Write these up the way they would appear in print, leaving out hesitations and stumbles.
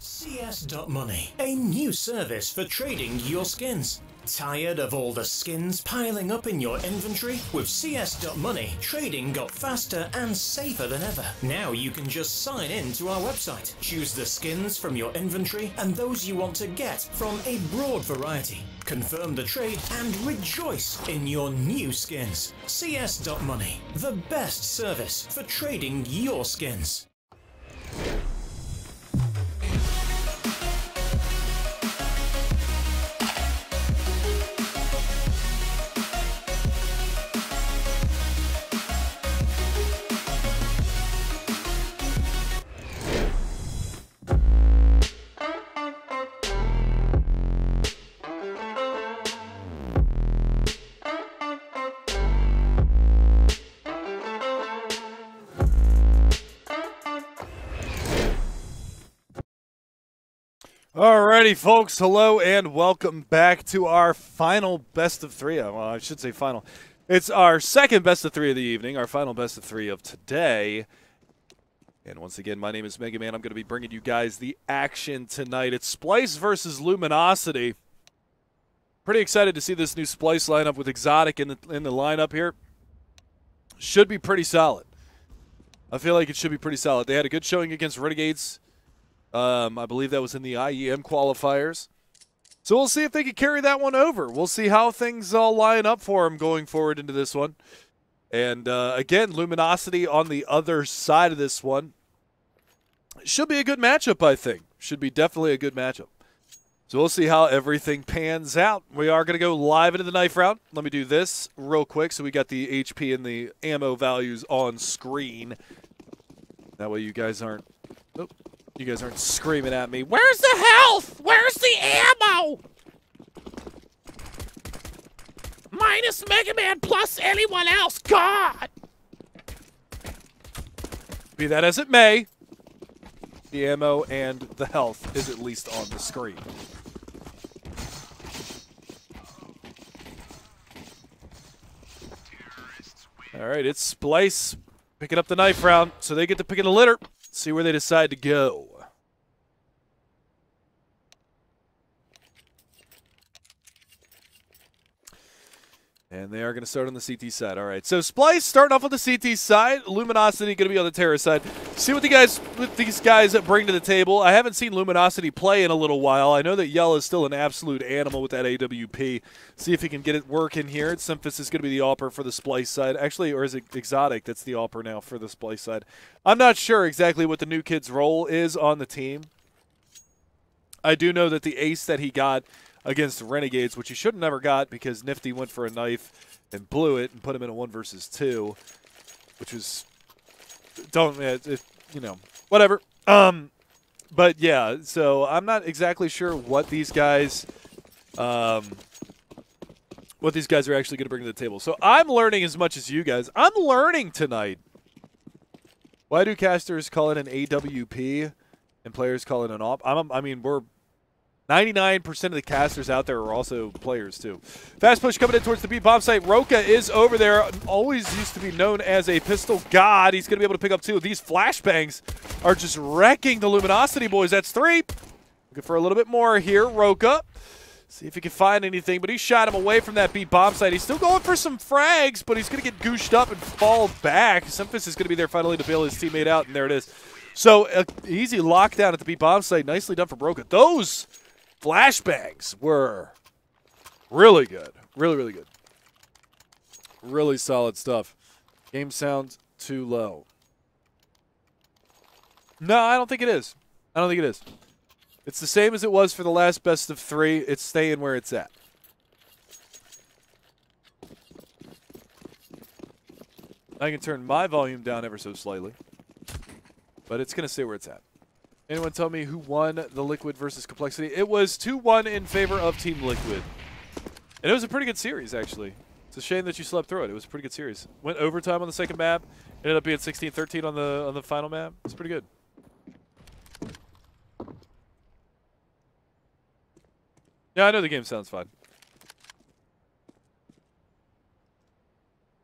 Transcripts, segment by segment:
CS.Money, a new service for trading your skins. Tired of all the skins piling up in your inventory? With CS.Money, trading got faster and safer than ever. Now you can just sign in to our website, choose the skins from your inventory and those you want to get from a broad variety. Confirm the trade and rejoice in your new skins. CS.Money, the best service for trading your skins. Alrighty, folks, hello and welcome back to our final best of three. Well, I should say final. It's our second best of three of the evening, our final best of three of today. And once again, my name is Mega Man. I'm going to be bringing you guys the action tonight. It's Splyce versus Luminosity. Pretty excited to see this new Splyce lineup with Exotic in the lineup here. Should be pretty solid. I feel like it should be pretty solid. They had a good showing against Renegades. I believe that was in the IEM qualifiers. So we'll see if they can carry that one over. We'll see how things all line up for them going forward into this one. And again, Luminosity on the other side of this one. Should be a good matchup, I think. Should be definitely a good matchup. So we'll see how everything pans out. We are going to go live into the knife round. Let me do this real quick so we got the HP and the ammo values on screen. That way you guys aren't... Nope. You guys aren't screaming at me. Where's the health? Where's the ammo? Minus Mega Man plus anyone else. God! Be that as it may, the ammo and the health is at least on the screen. All right, it's Splyce picking up the knife round, so they get to pick in the litter. See where they decide to go. And they are going to start on the CT side. All right, so Splyce starting off on the CT side. Luminosity going to be on the Terra side. See what these guys bring to the table. I haven't seen Luminosity play in a little while. I know that Yell is still an absolute animal with that AWP. See if he can get it working here. Symphysis is going to be the AWPer for the Splyce side. Actually, or is it Exotic that's the AWPer now for the Splyce side? I'm not sure exactly what the new kid's role is on the team. I do know that the ace that he got against Renegades, which he should have never got because Nifty went for a knife and blew it and put him in a 1 versus 2, which was, you know, whatever. But yeah, so I'm not exactly sure what these guys are actually going to bring to the table. So I'm learning as much as you guys. I'm learning tonight. Why do casters call it an AWP and players call it an AWP? I mean, we're 99% of the casters out there are also players, too. Fast push coming in towards the B-bomb site. Roka is over there. Always used to be known as a pistol god. He's going to be able to pick up 2. These flashbangs are just wrecking the Luminosity boys. That's 3. Looking for a little bit more here. Roka. See if he can find anything, but he shot him away from that B-bomb site. He's still going for some frags, but he's going to get gooshed up and fall back. Symphysis is going to be there finally to bail his teammate out, and there it is. So, easy lockdown at the B-bomb site. Nicely done for Roka. Those flashbangs were really good. Really, really good. Really solid stuff. Game sound too low. No, I don't think it is. I don't think it is. It's the same as it was for the last best of 3. It's staying where it's at. I can turn my volume down ever so slightly, but it's going to stay where it's at. Anyone tell me who won the Liquid versus Complexity? It was 2-1 in favor of Team Liquid. And it was a pretty good series, actually. It's a shame that you slept through it. It was a pretty good series. Went overtime on the second map. Ended up being 16-13 on the final map. It's pretty good. Yeah, I know the game sounds fine.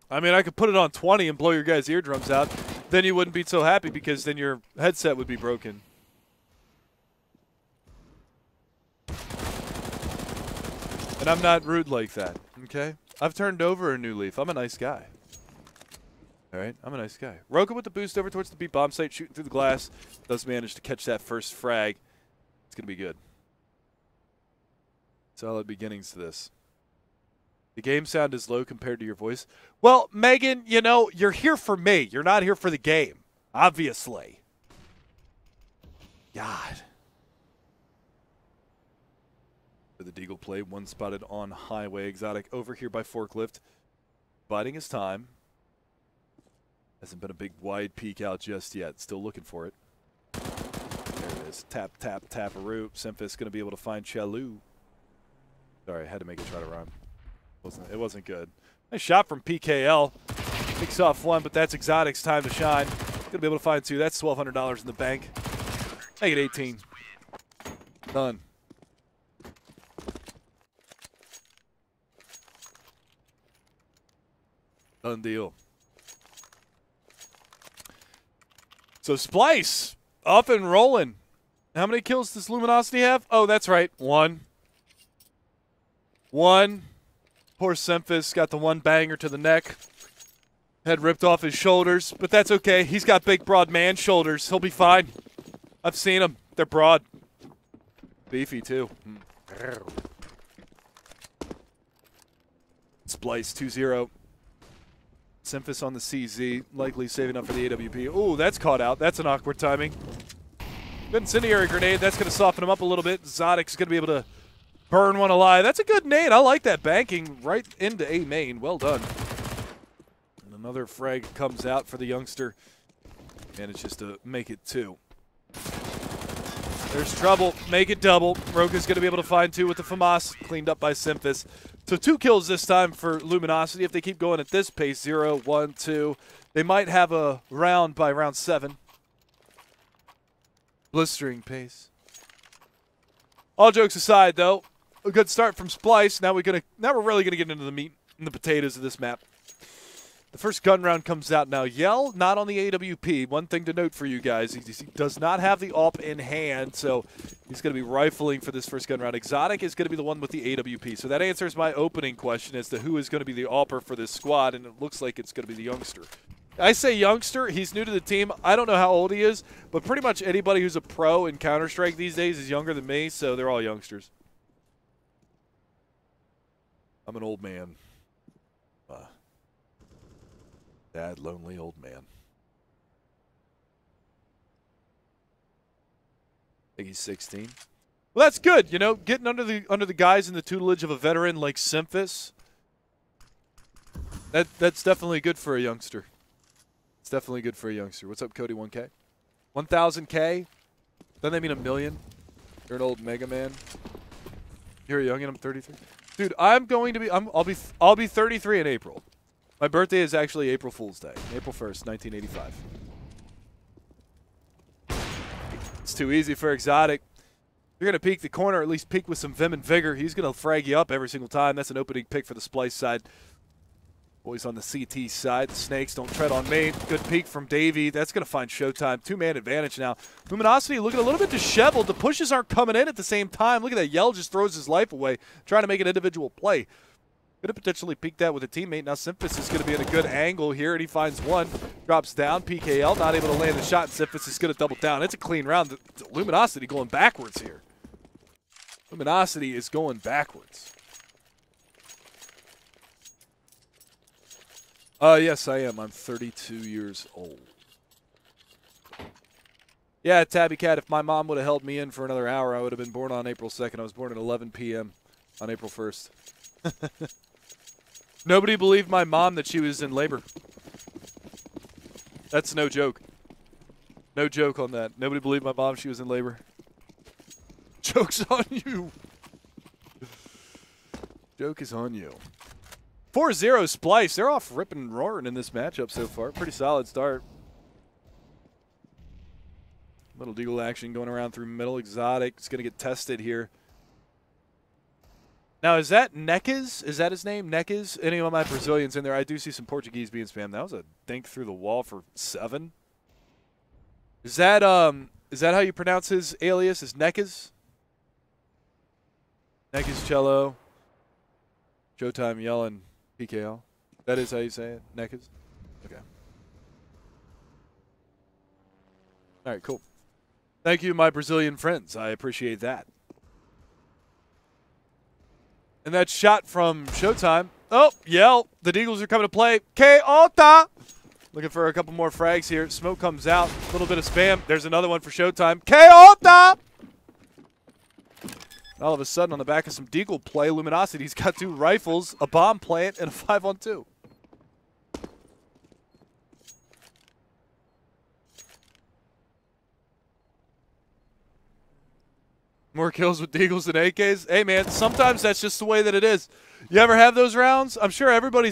I mean, I could put it on 20 and blow your guys' eardrums out. Then you wouldn't be so happy because then your headset would be broken. And I'm not rude like that, okay? I've turned over a new leaf. I'm a nice guy. All right, I'm a nice guy. Roka with the boost over towards the B bomb site, shooting through the glass. Does manage to catch that first frag. It's going to be good. Solid beginnings to this. The game sound is low compared to your voice. Well, Megan, you know, you're here for me. You're not here for the game, obviously. God. For the Deagle play, one spotted on highway. Exotic over here by forklift. Biding his time. Hasn't been a big wide peek out just yet. Still looking for it. There it is. Tap, tap, tap-a-roo. Simphis going to be able to find Chalu. Sorry, I had to make it try to rhyme. It wasn't good. Nice shot from PKL. Picks off one, but that's Exotic's time to shine. Going to be able to find two. That's $1,200 in the bank. Make it 18. Done. Done deal. So Splyce, up and rolling. How many kills does Luminosity have? Oh, that's right, one. One. Poor Simphis got the one banger to the neck. Head ripped off his shoulders, but that's okay. He's got big, broad man shoulders. He'll be fine. I've seen them. They're broad. Beefy, too. Splyce 2-0. Simphis on the CZ, likely saving up for the AWP. Oh, that's caught out. That's an awkward timing. Good incendiary grenade. That's going to soften him up a little bit. Zodic's going to be able to burn one alive. That's a good nade. I like that. Banking right into A main. Well done. And another frag comes out for the youngster. Manages to make it two. There's trouble. Make it double. Roka's going to be able to find two with the FAMAS. Cleaned up by Simphis. So 2 kills this time for Luminosity. If they keep going at this pace, 0, 1, 2, they might have a round by round 7. Blistering pace. All jokes aside, though, a good start from Splyce. Now we're really gonna get into the meat and the potatoes of this map. The first gun round comes out now. Yell, not on the AWP. One thing to note for you guys, he does not have the AWP in hand, so he's going to be rifling for this first gun round. Exotic is going to be the one with the AWP. So that answers my opening question as to who is going to be the AWPer for this squad, and it looks like it's going to be the youngster. I say youngster. He's new to the team. I don't know how old he is, but pretty much anybody who's a pro in Counter-Strike these days is younger than me, so they're all youngsters. I'm an old man. Sad, lonely old man. I think he's 16. Well, that's good. You know, getting under the guise and the tutelage of a veteran like Simphis. That's definitely good for a youngster. It's definitely good for a youngster. What's up, Cody? 1K, 1,000K. Doesn't that mean a million? You're an old Mega Man. You're a young and I'm 33. Dude, I'm going to be. I'll be 33 in April. My birthday is actually April Fool's Day, April 1st, 1985. It's too easy for Exotic. You're going to peek the corner, or at least peek with some vim and vigor. He's going to frag you up every single time. That's an opening pick for the Splyce side. Boys on the CT side. The Snakes don't tread on me. Good peek from Davey. That's going to find Showtime. 2-man advantage now. Luminosity looking a little bit disheveled. The pushes aren't coming in at the same time. Look at that. Yell just throws his life away, trying to make an individual play. Could have potentially peeked that with a teammate. Now Simphis is going to be in a good angle here, and he finds one. Drops down. PKL not able to land the shot, and Simphis is going to double down. It's a clean round. Luminosity going backwards here. Luminosity is going backwards. Yes, I am. I'm 32 years old. Yeah, Tabby Cat, if my mom would have held me in for another hour, I would have been born on April 2nd. I was born at 11 p.m. on April 1st. Nobody believed my mom that she was in labor. That's no joke. No joke on that. Nobody believed my mom she was in labor. Joke's on you. Joke is on you. 4-0 Splyce. They're off ripping and roaring in this matchup so far. Pretty solid start. Little deagle action going around through middle. Exotic is going to get tested here. Now, is that Neques? Is that his name? Neques? Any of my Brazilians in there? I do see some Portuguese being spammed. That was a dink through the wall for 7. Is that how you pronounce his alias? Is Neques? Neques Cello. Showtime yelling PKL. That is how you say it, Nekas? Okay. All right, cool. Thank you, my Brazilian friends. I appreciate that. And that shot from Showtime. Oh, yell. The Deagles are coming to play. K-Ota. Looking for a couple more frags here. Smoke comes out. A little bit of spam. There's another one for Showtime. K-Ota. All of a sudden, on the back of some Deagle play, Luminosity's got 2 rifles, a bomb plant, and a 5-on-2. More kills with Deagles than AKs. Hey, man, sometimes that's just the way that it is. You ever have those rounds? I'm sure everybody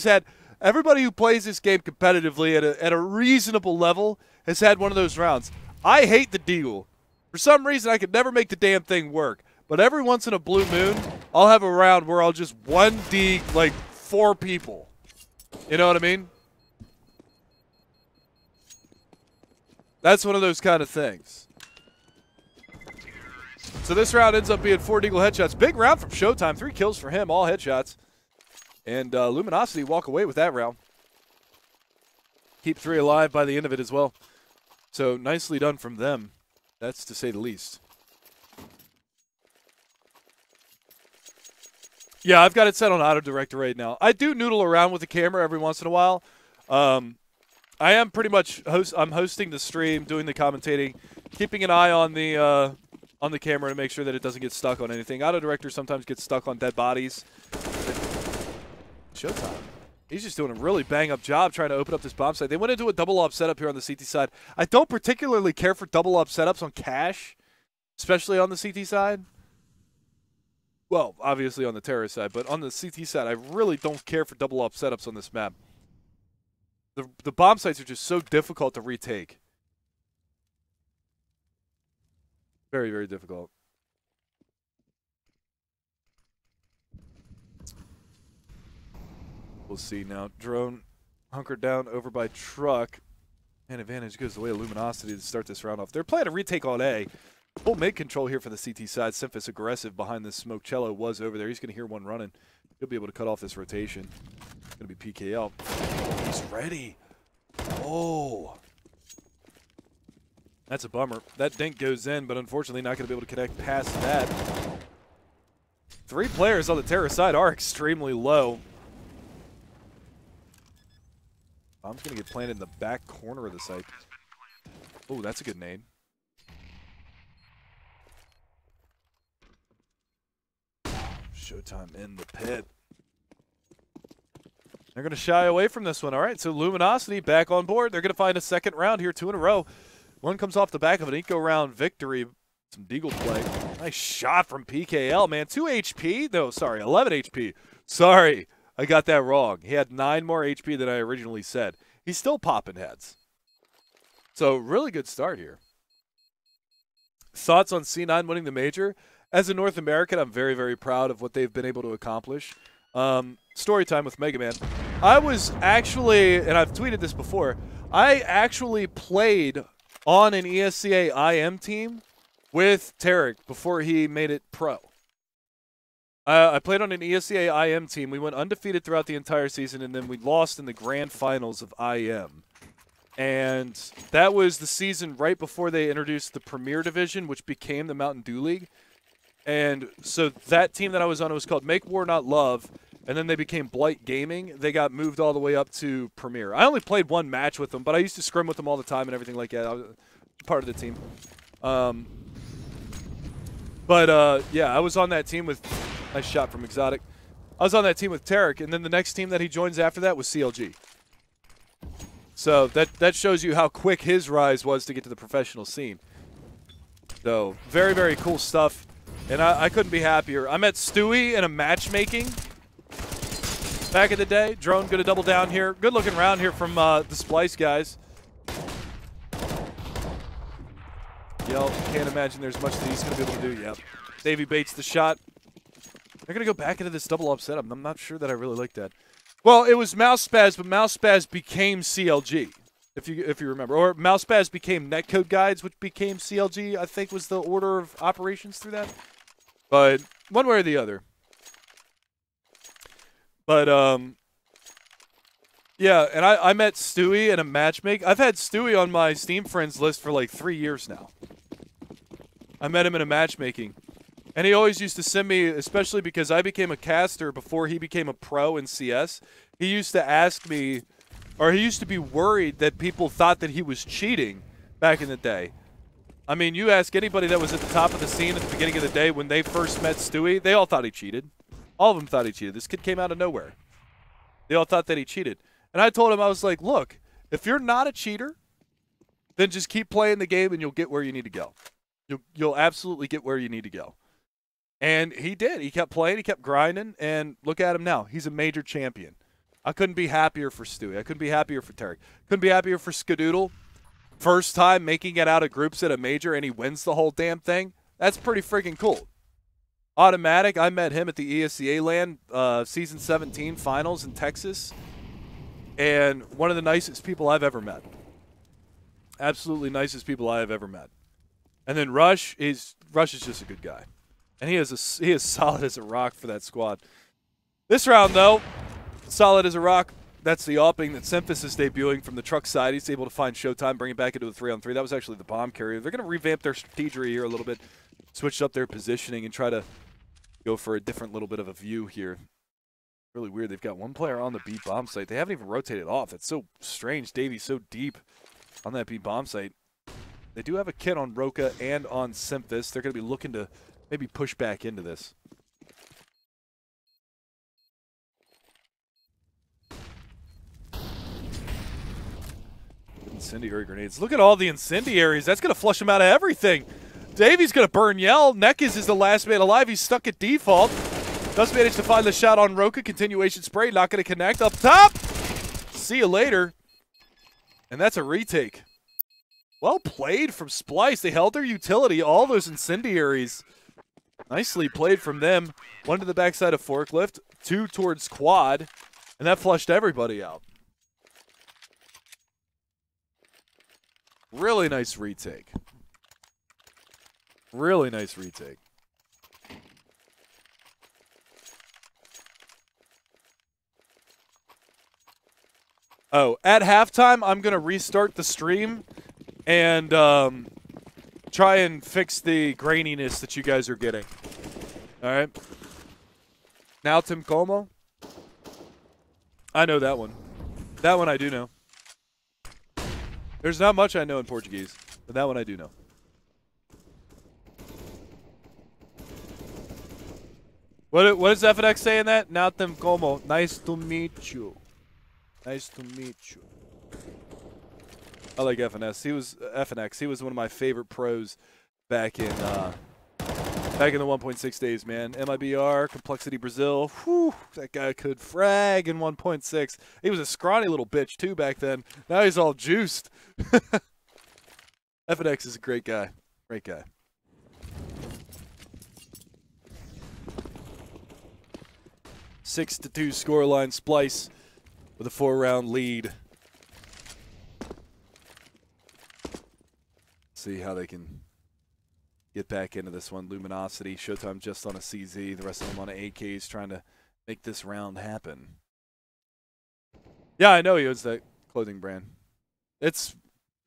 who plays this game competitively at a reasonable level has had one of those rounds. I hate the Deagle. For some reason, I could never make the damn thing work. But every once in a blue moon, I'll have a round where I'll just 1D, like, 4 people. You know what I mean? That's one of those kind of things. So this round ends up being 4 Deagle headshots. Big round from Showtime. 3 kills for him, all headshots. And Luminosity walk away with that round. Keep 3 alive by the end of it as well. So nicely done from them. That's to say the least. Yeah, I've got it set on auto director right now. I do noodle around with the camera every once in a while. I am pretty much I'm hosting the stream, doing the commentating, keeping an eye on the camera to make sure that it doesn't get stuck on anything. Auto director sometimes gets stuck on dead bodies. Showtime. He's just doing a really bang-up job trying to open up this bomb site. They went into a double-op setup here on the CT side. I don't particularly care for double-op setups on cache, especially on the CT side. Well, obviously on the terrorist side, but on the CT side, I really don't care for double-op setups on this map. The bomb sites are just so difficult to retake. Very, very difficult. We'll see now. Drone hunkered down over by truck. And advantage goes the way of Luminosity to start this round off. They're playing a retake on A. Full mid control here for the CT side. Simphus aggressive behind the smoke. Cello was over there. He's going to hear one running. He'll be able to cut off this rotation. It's going to be PKL. He's ready. Oh. That's a bummer. That dink goes in, but unfortunately not going to be able to connect past that. 3 players on the terror side are extremely low. Bomb's going to get planted in the back corner of the site. Oh, that's a good nade. Showtime in the pit. They're going to shy away from this one. All right, so Luminosity back on board. They're going to find a second round here, 2 in a row. One comes off the back of an eco-round victory. Some Deagle play. Nice shot from PKL, man. 2 HP? No, sorry, 11 HP. Sorry, I got that wrong. He had 9 more HP than I originally said. He's still popping heads. So, really good start here. Thoughts on C9 winning the major? As a North American, I'm very, very proud of what they've been able to accomplish. Story time with Mega Man. I was actually, and I've tweeted this before, I actually played on an ESCA IM team with Tarek before he made it pro. I played on an ESCA IM team. We went undefeated throughout the entire season, and then we lost in the grand finals of IM. And that was the season right before they introduced the Premier Division, which became the Mountain Dew League. And so that team that I was on, it was called Make War Not Love, and then they became Blight Gaming. They got moved all the way up to Premier. I only played 1 match with them, but I used to scrim with them all the time and everything like that. I was part of the team. Yeah, I was on that team with – nice shot from Exotic. I was on that team with Tarek, and then the next team that he joins after that was CLG. So that shows you how quick his rise was to get to the professional scene. So very, very cool stuff. And I couldn't be happier. I met Stewie in a matchmaking back in the day. Drone going to double down here. Good looking round here from the Splyce guys. Yell, can't imagine there's much that he's going to be able to do. Yep. Davey baits the shot. They're going to go back into this double up setup. I'm not sure that I really like that. Well, it was Mouse Spaz, but Mouse Spaz became CLG. If you remember. Or Mouse Spaz became Netcode Guides, which became CLG, I think was the order of operations through that. But one way or the other. But, yeah, and I met Stewie in a matchmake. I've had Stewie on my Steam friends list for like 3 years now. I met him in a matchmaking. And he always used to send me, especially because I became a caster before he became a pro in CS, he used to ask me, or he used to be worried that people thought that he was cheating back in the day. I mean, you ask anybody that was at the top of the scene at the beginning of the day when they first met Stewie, they all thought he cheated. All of them thought he cheated. This kid came out of nowhere. They all thought that he cheated. And I told him, I was like, look, if you're not a cheater, then just keep playing the game and you'll get where you need to go. You'll absolutely get where you need to go. And he did. He kept playing. He kept grinding. And look at him now. He's a major champion. I couldn't be happier for Stewie. I couldn't be happier for Tarek. Couldn't be happier for Skadoodle. First time making it out of groups at a major, and he wins the whole damn thing. That's pretty freaking cool. Automatic, I met him at the ESCA LAN Season 17 Finals in Texas. And one of the nicest people I've ever met. Absolutely nicest people I have ever met. And then Rush is just a good guy. And he is solid as a rock for that squad. This round, though, solid as a rock. That's the AWPing that Semphis is debuting from the truck side. He's able to find Showtime, bring it back into the 3-on-3. That was actually the bomb carrier. They're going to revamp their strategy here a little bit, switch up their positioning, and try to go for a different little bit of a view here. Really weird. They've got one player on the B bomb site. They haven't even rotated off. It's so strange. Davy's so deep on that B bomb site. They do have a kit on Roka and on Semphis. They're going to be looking to maybe push back into this. Incendiary grenades. Look at all the incendiaries. That's going to flush him out of everything. Davy's going to burn Yell. Nekiz is the last man alive. He's stuck at default. Does manage to find the shot on Roka. Continuation spray. Not going to connect. Up top. See you later. And that's a retake. Well played from Splyce. They held their utility. All those incendiaries. Nicely played from them. One to the backside of Forklift. Two towards Quad. And that flushed everybody out. Really nice retake. Really nice retake. Oh, at halftime, I'm going to restart the stream and try and fix the graininess that you guys are getting. All right? Now, Tim Como. I know that one. That one I do know. There's not much I know in Portuguese, but that one I do know. What does FNX say in that? Now Tim Como. Nice to meet you. Nice to meet you. I like FNX. He was one of my favorite pros back in the 1.6 days, man. MIBR, Complexity Brazil. Whew, that guy could frag in 1.6. He was a scrawny little bitch too back then. Now he's all juiced. FNX is a great guy. Great guy. Six to 2 scoreline. Splyce with a 4-round lead. See how they can get back into this one. Luminosity, Showtime just on a CZ. The rest of them on AKs trying to make this round happen. Yeah, I know he owns that clothing brand. It's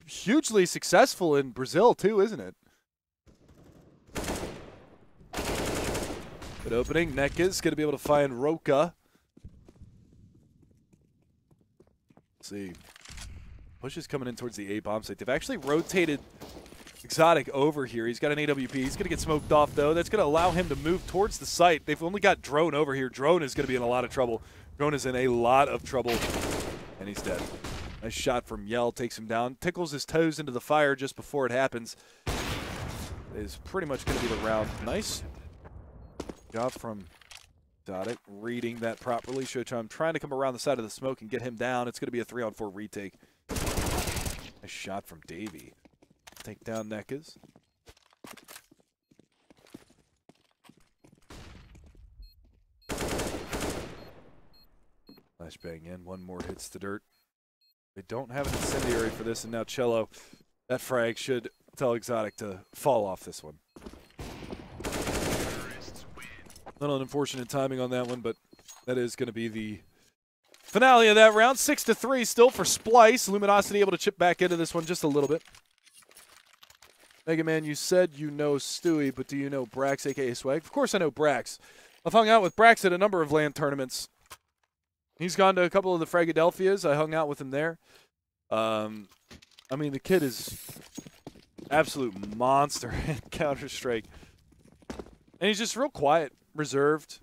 hugely successful in Brazil too, isn't it? Good opening. Nekiz going to be able to find Roka. Let's see. Push is coming in towards the A bomb site. They've actually rotated Exotic over here. He's got an AWP. He's going to get smoked off, though. That's going to allow him to move towards the site. They've only got Drone over here. Drone is going to be in a lot of trouble. Drone is in a lot of trouble, and he's dead. Nice shot from Yell. Takes him down. Tickles his toes into the fire just before it happens. It is pretty much going to be the round. Nice job from Exotic, reading that properly. Showtime trying to come around the side of the smoke and get him down. It's going to be a 3-on-4 retake. Nice shot from Davey. Take down Nekiz. Flashbang in. One more hits the dirt. They don't have an incendiary for this, and now Cello. That frag should tell Exotic to fall off this one. Little unfortunate timing on that one, but That is going to be the finale of that round. 6-3 still for Splyce. Luminosity able to chip back into this one just a little bit. Mega Man, you said you know Stewie, but do you know Brax, a.k.a. Swag? Of course I know Brax. I've hung out with Brax at a number of LAN tournaments. He's gone to a couple of the Fragadelphias. I hung out with him there. I mean, the kid is absolute monster in Counter-Strike. And he's just real quiet, reserved.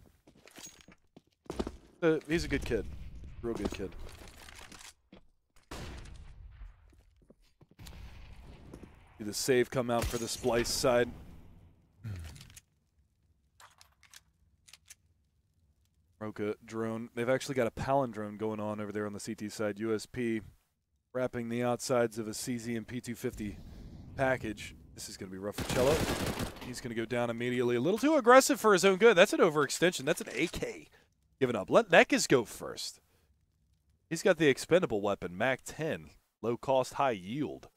He's a good kid. Real good kid. See the save come out for the Splyce side. Roka drone. They've actually got a palindrome going on over there on the CT side. USP wrapping the outsides of a CZ and P250 package. This is going to be rough for Cello. He's going to go down immediately. A little too aggressive for his own good. That's an overextension. That's an AK. Giving up. Let Nekas go first. He's got the expendable weapon, MAC 10. Low cost, high yield.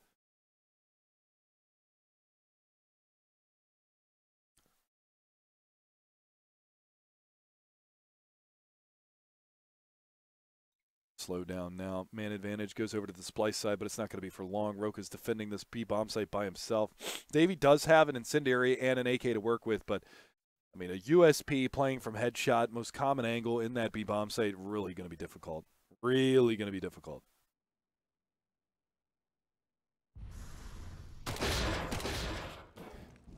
Slow down now. Man advantage goes over to the Splyce side, but it's not going to be for long. Roka's defending this B-bomb site by himself. Davey does have an incendiary and an AK to work with, but I mean, a USP playing from headshot, most common angle in that B-bomb site, really going to be difficult. Really going to be difficult.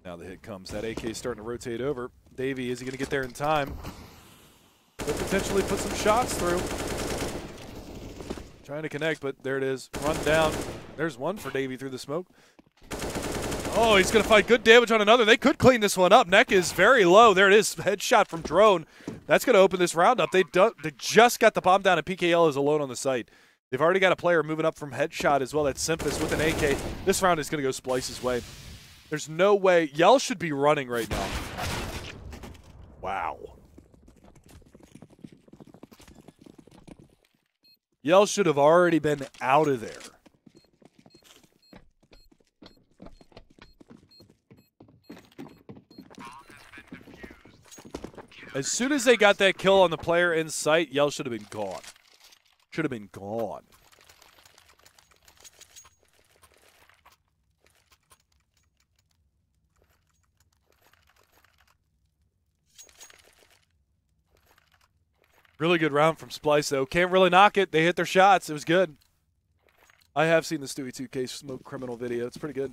Now the hit comes. That AK is starting to rotate over. Davey, is he going to get there in time? Could potentially put some shots through. Trying to connect, but there it is. Run down. There's one for Davey through the smoke. Oh, he's going to fight good damage on another. They could clean this one up. Neck is very low. There it is. Headshot from Drone. That's going to open this round up. They just got the bomb down, and PKL is alone on the site. They've already got a player moving up from headshot as well. That's Simphus with an AK. This round is going to go Splyce's way. There's no way. Yell should be running right now. Wow. Yell should have already been out of there. As soon as they got that kill on the player in sight, Yell should have been gone. Should have been gone. Really good round from Splyce, though. Can't really knock it. They hit their shots. It was good. I have seen the Stewie 2K Smoke Criminal video. It's pretty good.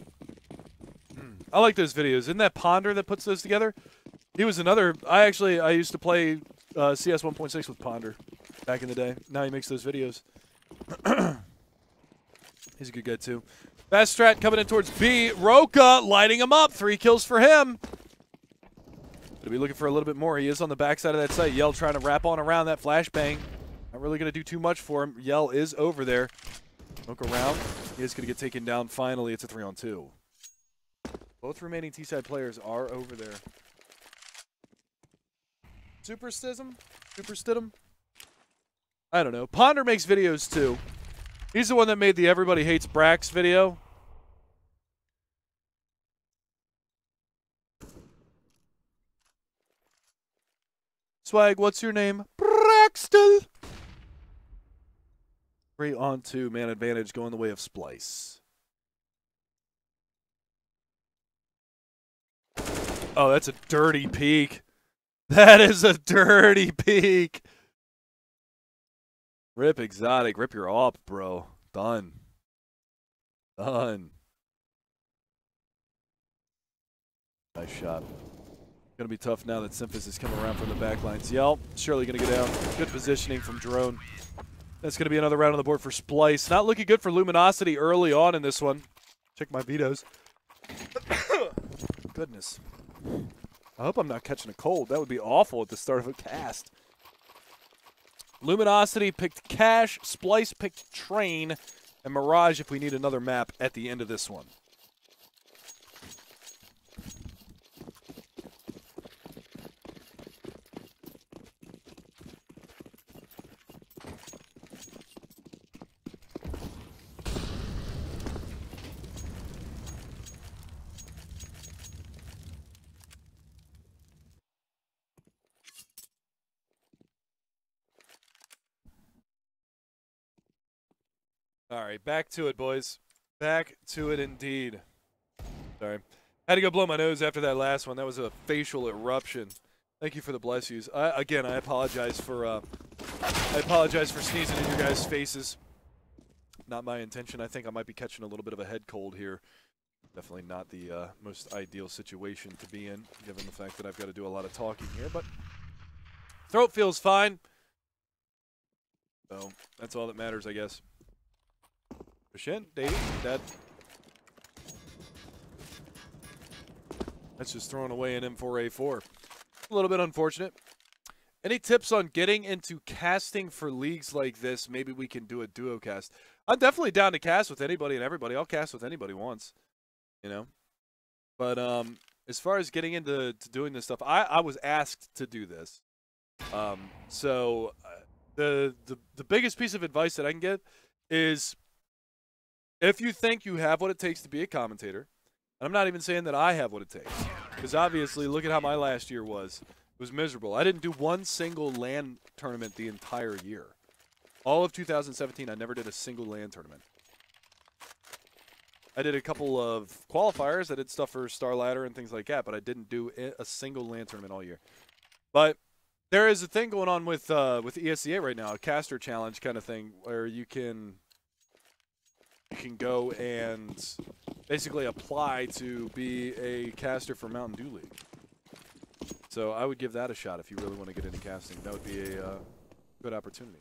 I like those videos. Isn't that Ponder that puts those together? He was another. I used to play CS 1.6 with Ponder back in the day. Now he makes those videos. He's a good guy, too. Fast strat coming in towards B. Roka lighting him up. 3 kills for him. Gonna be looking for a little bit more. He is on the backside of that site. Yell trying to wrap on around that flashbang. Not really going to do too much for him. Yell is over there. Look around. He is going to get taken down finally. It's a 3-on-2. Both remaining T-side players are over there. Superstism? Superstidum? I don't know. Ponder makes videos too. He's the one that made the Everybody Hates Brax video. Swag, what's your name? Braxton. 3-on-2, man advantage going the way of Splyce. Oh, that's a dirty peek. That is a dirty peek. Rip Exotic. Rip your op, bro. Done. Done. Nice shot. Going to be tough now that Simphus is coming around from the back lines. Yell, surely going to go down. Good positioning from Drone. That's going to be another round on the board for Splyce. Not looking good for Luminosity early on in this one. Check my vetoes. Goodness. I hope I'm not catching a cold. That would be awful at the start of a cast. Luminosity picked Cash, Splyce picked Train, and Mirage if we need another map at the end of this one. All right, back to it, boys. Back to it indeed. Sorry. Had to go blow my nose after that last one. That was a facial eruption. Thank you for the bless yous. Again, I apologize for sneezing in your guys' faces. Not my intention. I think I might be catching a little bit of a head cold here. Definitely not the most ideal situation to be in, given the fact that I've got to do a lot of talking here. But throat feels fine. So that's all that matters, I guess. Push in, Davey, dead. That's just throwing away an M4A4. A little bit unfortunate. Any tips on getting into casting for leagues like this? Maybe we can do a duo cast. I'm definitely down to cast with anybody and everybody. I'll cast with anybody once, you know. But as far as getting into doing this stuff, I was asked to do this. So the biggest piece of advice that I can get is, if you think you have what it takes to be a commentator, and I'm not even saying that I have what it takes, because obviously look at how my last year was. It was miserable. I didn't do one single LAN tournament the entire year. All of 2017, I never did a single LAN tournament. I did a couple of qualifiers. I did stuff for Star Ladder and things like that, but I didn't do a single LAN tournament all year. But there is a thing going on with ESCA right now, a caster challenge kind of thing, where you can go and basically apply to be a caster for Mountain Dew League. So I would give that a shot if you really want to get into casting. That would be a good opportunity.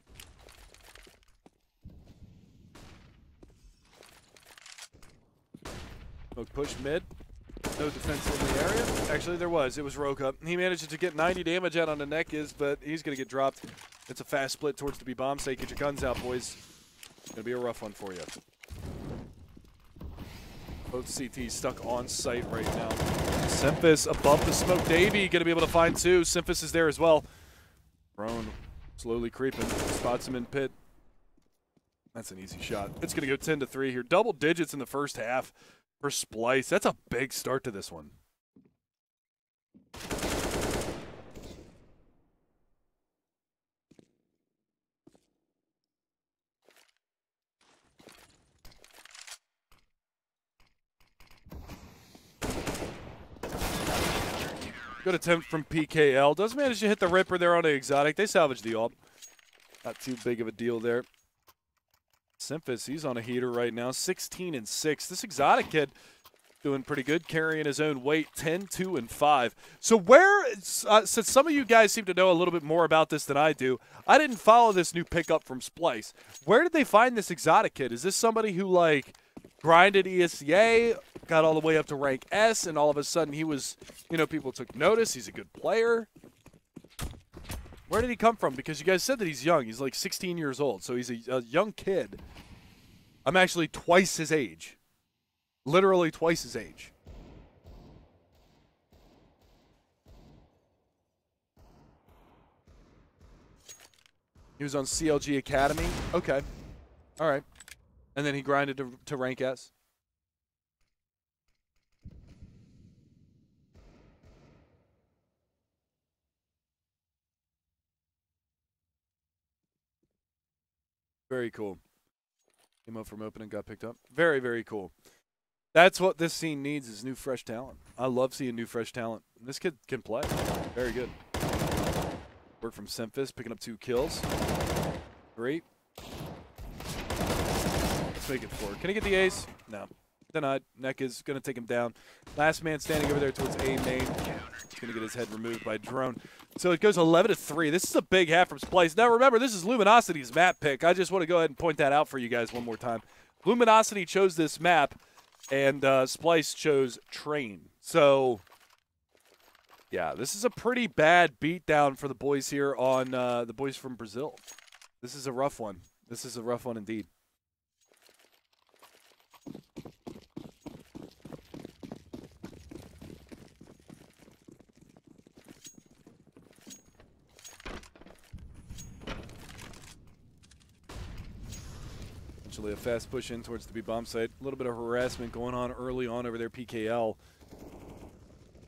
Smoke push mid. No defense in the area. Actually, there was. It was Roka. He managed to get 90 damage out on the neck but he's going to get dropped. It's a fast split towards the B bomb site. Get your guns out, boys. It's going to be a rough one for you. Both CTs stuck on site right now. Simphis above the smoke. Davey going to be able to find two. Simphis is there as well. Drone slowly creeping. Spots him in pit. That's an easy shot. It's going to go 10-3 here. Double digits in the first half for Splyce. That's a big start to this one. Good attempt from PKL. Does manage to hit the Ripper there on the exotic. They salvaged the ult. Not too big of a deal there. Simphis, he's on a heater right now. 16-6. This exotic kid doing pretty good, carrying his own weight. 10-2-5. So since some of you guys seem to know a little bit more about this than I do, I didn't follow this new pickup from Splyce. Where did they find this exotic kid? Is this somebody who, like, grinded ESCA, got all the way up to rank S, and all of a sudden he was, you know, people took notice, he's a good player? Where did he come from? Because you guys said that he's young. He's like 16 years old, so he's a young kid. I'm actually twice his age. Literally twice his age. He was on CLG Academy. Okay. All right. And then he grinded to rank S. Very cool. Came up from open and got picked up. Very, very cool. That's what this scene needs, is new, fresh talent. I love seeing new, fresh talent. This kid can play. Very good. Work from Simphis, picking up 2 kills. Great. Let's make it 4. Can he get the ace? No. Denied. Neck is going to take him down. Last man standing over there towards A main. He's going to get his head removed by drone. So it goes 11-3. This is a big half from Splyce. Now remember, this is Luminosity's map pick. I just want to go ahead and point that out for you guys one more time. Luminosity chose this map, and Splyce chose Train. So, yeah, this is a pretty bad beatdown for the boys here on the boys from Brazil. This is a rough one. This is a rough one indeed. A fast push in towards the B bomb site. A little bit of harassment going on early on over there. PKL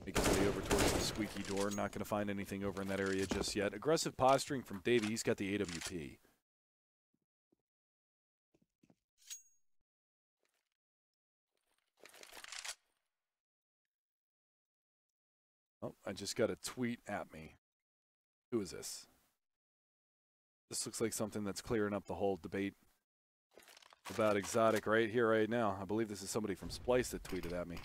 making his way over towards the squeaky door. Not going to find anything over in that area just yet. Aggressive posturing from Davey. He's got the AWP. Oh, I just got a tweet at me. Who is this? This looks like something that's clearing up the whole debate about exotic right here, right now. I believe this is somebody from Splyce that tweeted at me.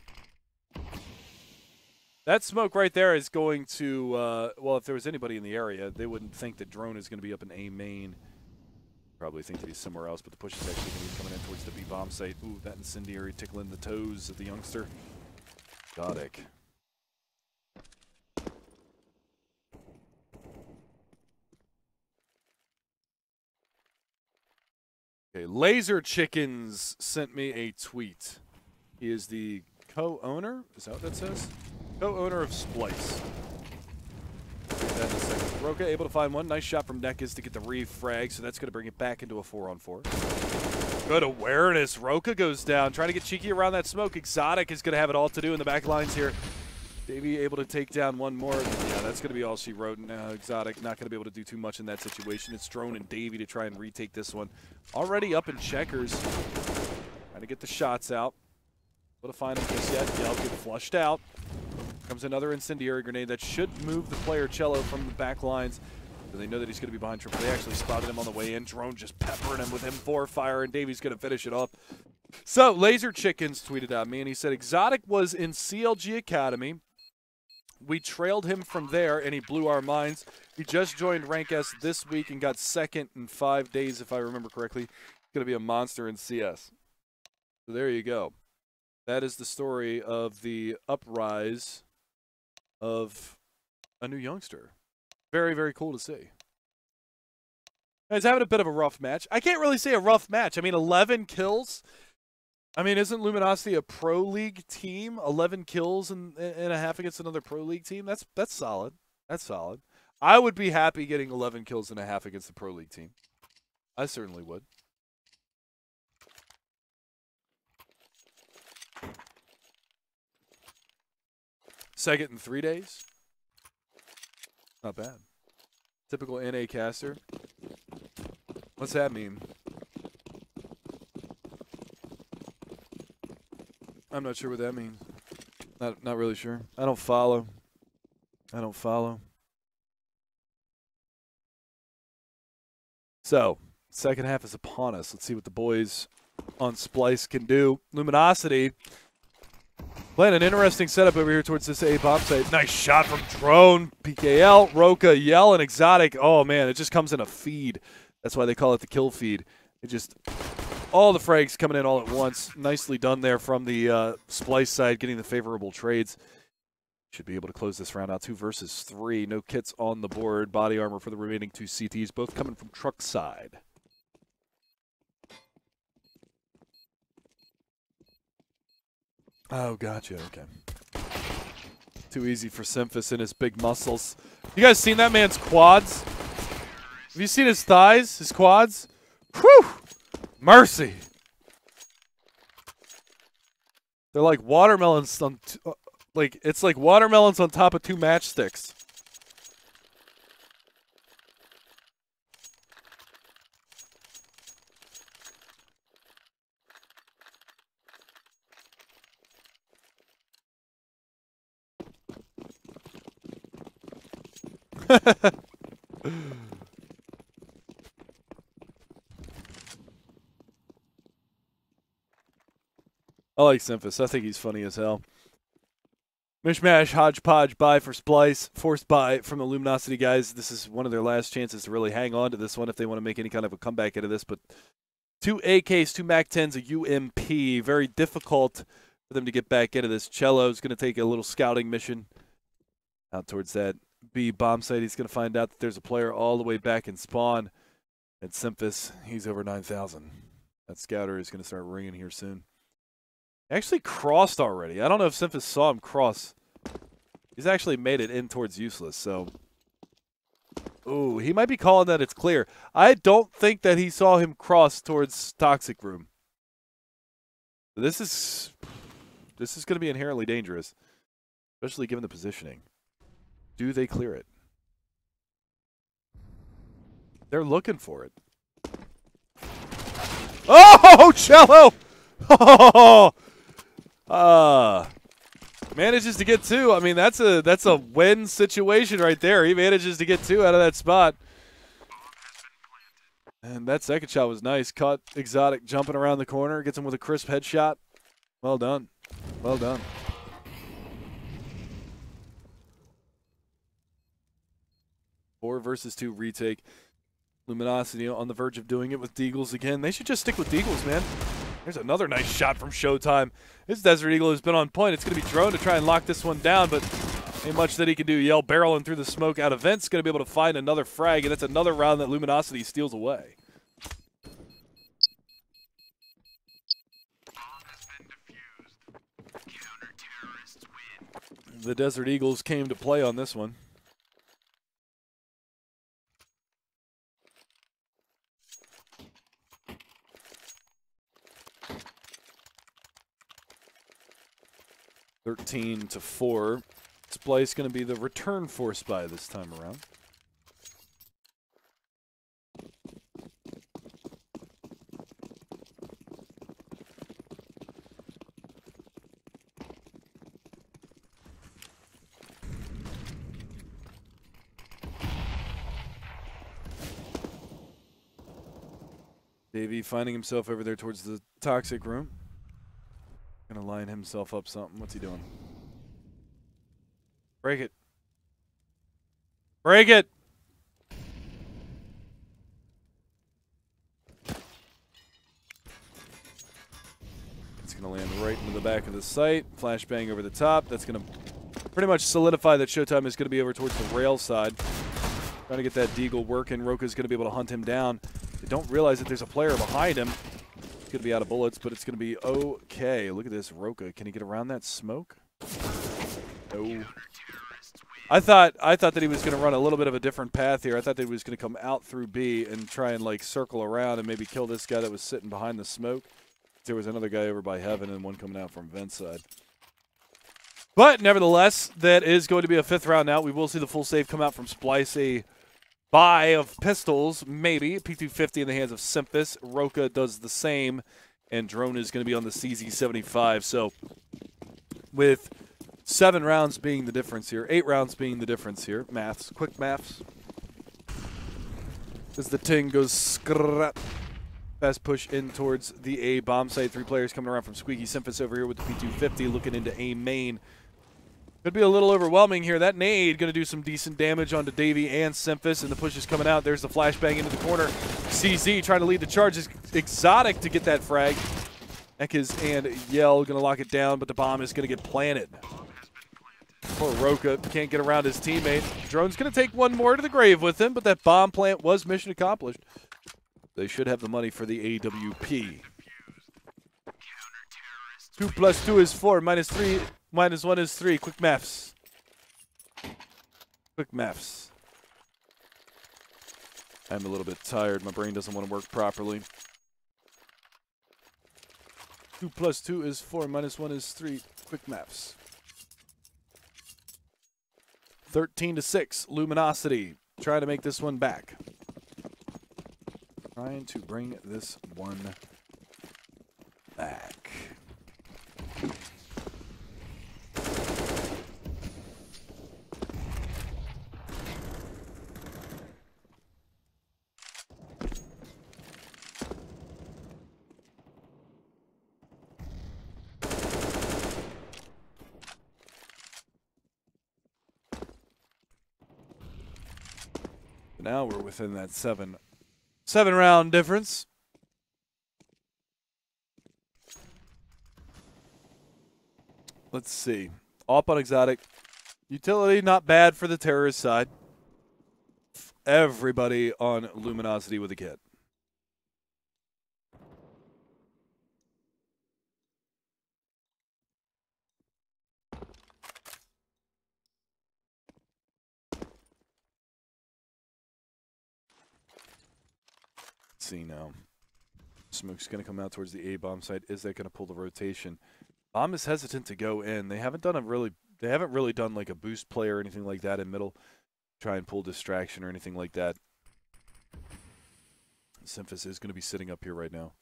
That smoke right there is going to, well, if there was anybody in the area, they wouldn't think that drone is going to be up in A main. Probably think that he's somewhere else, but the push is actually going to be coming in towards the B bomb site. Ooh, that incendiary tickling the toes of the youngster. Exotic. Okay, Laser Chickens sent me a tweet. He is the co-owner. Is that what that says? Co-owner of Splyce. That in a second. Roka able to find one. Nice shot from Nekis to get the refrag, so that's going to bring it back into a 4-on-4. Good awareness. Roka goes down. Trying to get cheeky around that smoke. Exotic is going to have it all to do in the back lines here. Davey able to take down one more. Yeah, that's going to be all she wrote. No, Exotic not going to be able to do too much in that situation. It's Drone and Davey to try and retake this one. Already up in checkers. Trying to get the shots out. Able to find him just yet. Yell get flushed out. Comes another incendiary grenade that should move the player Cello from the back lines. So they know that he's going to be behind triple. They actually spotted him on the way in. Drone just peppering him with M4 fire, and Davey's going to finish it up. So Laser Chickens tweeted at me, and he said, Exotic was in CLG Academy. We trailed him from there, and he blew our minds. He just joined Rank S this week and got second in 5 days, if I remember correctly. He's going to be a monster in CS. So there you go. That is the story of the uprise of a new youngster. Very, very cool to see. He's having a bit of a rough match. I can't really say a rough match. I mean, 11 kills. I mean, isn't Luminosity a Pro League team? 11 kills and a half against another Pro League team? That's solid. That's solid. I would be happy getting 11 kills and a half against the Pro League team. I certainly would. Second in 3 days? Not bad. Typical NA caster. What's that mean? I'm not sure what that means. Not really sure. I don't follow. So, second half is upon us. Let's see what the boys on Splyce can do. Luminosity playing an interesting setup over here towards this A bomb site. Nice shot from Drone, PKL, Roka, Yell, and Exotic. Oh, man, it just comes in a feed. That's why they call it the kill feed. It just, all the frags coming in all at once. Nicely done there from the Splyce side, getting the favorable trades. Should be able to close this round out 2 versus 3. No kits on the board. Body armor for the remaining 2 CTs, both coming from truck side. Oh, gotcha. Okay. Too easy for Simphus and his big muscles. You guys seen that man's quads? Have you seen his thighs, his quads? Whew! Mercy. They're like watermelons on, it's like watermelons on top of 2 matchsticks. I like Simphus. I think he's funny as hell. Mishmash, hodgepodge, buy for Splyce. Forced buy from the Luminosity guys. This is one of their last chances to really hang on to this one if they want to make any kind of a comeback out of this. But 2 AKs, 2 MAC-10s, a UMP. Very difficult for them to get back into this. Cello's going to take a little scouting mission out towards that B bomb site. He's going to find out that there's a player all the way back in spawn. And Simphus, he's over 9,000. That scouter is going to start ringing here soon. Actually crossed already. I don't know if Simphus saw him cross. He's actually made it in towards useless, so. Ooh, he might be calling that it's clear. I don't think that he saw him cross towards Toxic Room. This is going to be inherently dangerous, especially given the positioning. Do they clear it? They're looking for it. Oh, Cello! Oh! Manages to get 2. I mean, that's a win situation right there. He manages to get 2 out of that spot. And that second shot was nice. Caught Exotic jumping around the corner. Gets him with a crisp headshot. Well done. Well done. Four versus 2 retake. Luminosity on the verge of doing it with Deagles again. They should just stick with Deagles, man. There's another nice shot from Showtime. This Desert Eagle has been on point. It's going to be Drone to try and lock this one down, but ain't much that he can do. Yell barreling through the smoke out of vents. Going to be able to find another frag, and that's another round that Luminosity steals away. The Desert Eagles came to play on this one. (13-4). Splyce going to be the return for Spy this time around. Davey finding himself over there towards the toxic room. Gonna line himself up something. What's he doing? Break it. Break it! It's gonna land right into the back of the site. Flashbang over the top. That's gonna pretty much solidify that Showtime is gonna be over towards the rail side. Trying to get that Deagle working. Roka's gonna be able to hunt him down. They don't realize that there's a player behind him. It's going to be out of bullets, but it's going to be okay. Look at this, Roka. Can he get around that smoke? No. I thought that he was going to run a little bit of a different path here. I thought that he was going to come out through B and try and like circle around and maybe kill this guy that was sitting behind the smoke. There was another guy over by Heaven and one coming out from vent side. But nevertheless, that is going to be a 5th round out. We will see the full save come out from Splyce. A buy of pistols, maybe. P250 in the hands of Simphis. Roka does the same. And Drone is going to be on the CZ75. So with 7 rounds being the difference here, 8 rounds being the difference here. Maths, quick maths. As the ting goes scrap. Fast push in towards the A bomb site. 3 players coming around from Squeaky. Simphis over here with the P250 looking into A main. Could be a little overwhelming here. That nade going to do some decent damage onto Davey and Simphis, and the push is coming out. There's the flashbang into the corner. CZ trying to lead the charge. Is Exotic to get that frag. Ekis and Yell going to lock it down, but the bomb is going to get planted. Poor Roka can't get around his teammate. Drone's going to take one more to the grave with him, but that bomb plant was mission accomplished. They should have the money for the AWP. 2 + 2 is 4, -3. -1 is 3. Quick maths. Quick maths. I'm a little bit tired. My brain doesn't want to work properly. 2 + 2 is 4. -1 is 3. Quick maths. 13-6. Luminosity trying to make this one back. Trying to bring this one back. Now we're within that seven round difference. Let's see. Op on Exotic. Utility not bad for the terrorist side. Everybody on Luminosity with a kit. See now. Smoke's going to come out towards the A bomb site. Is that going to pull the rotation? Bomb is hesitant to go in. They haven't really done like a boost play or anything like that in middle. Try and pull distraction or anything like that. Simphis is going to be sitting up here right now.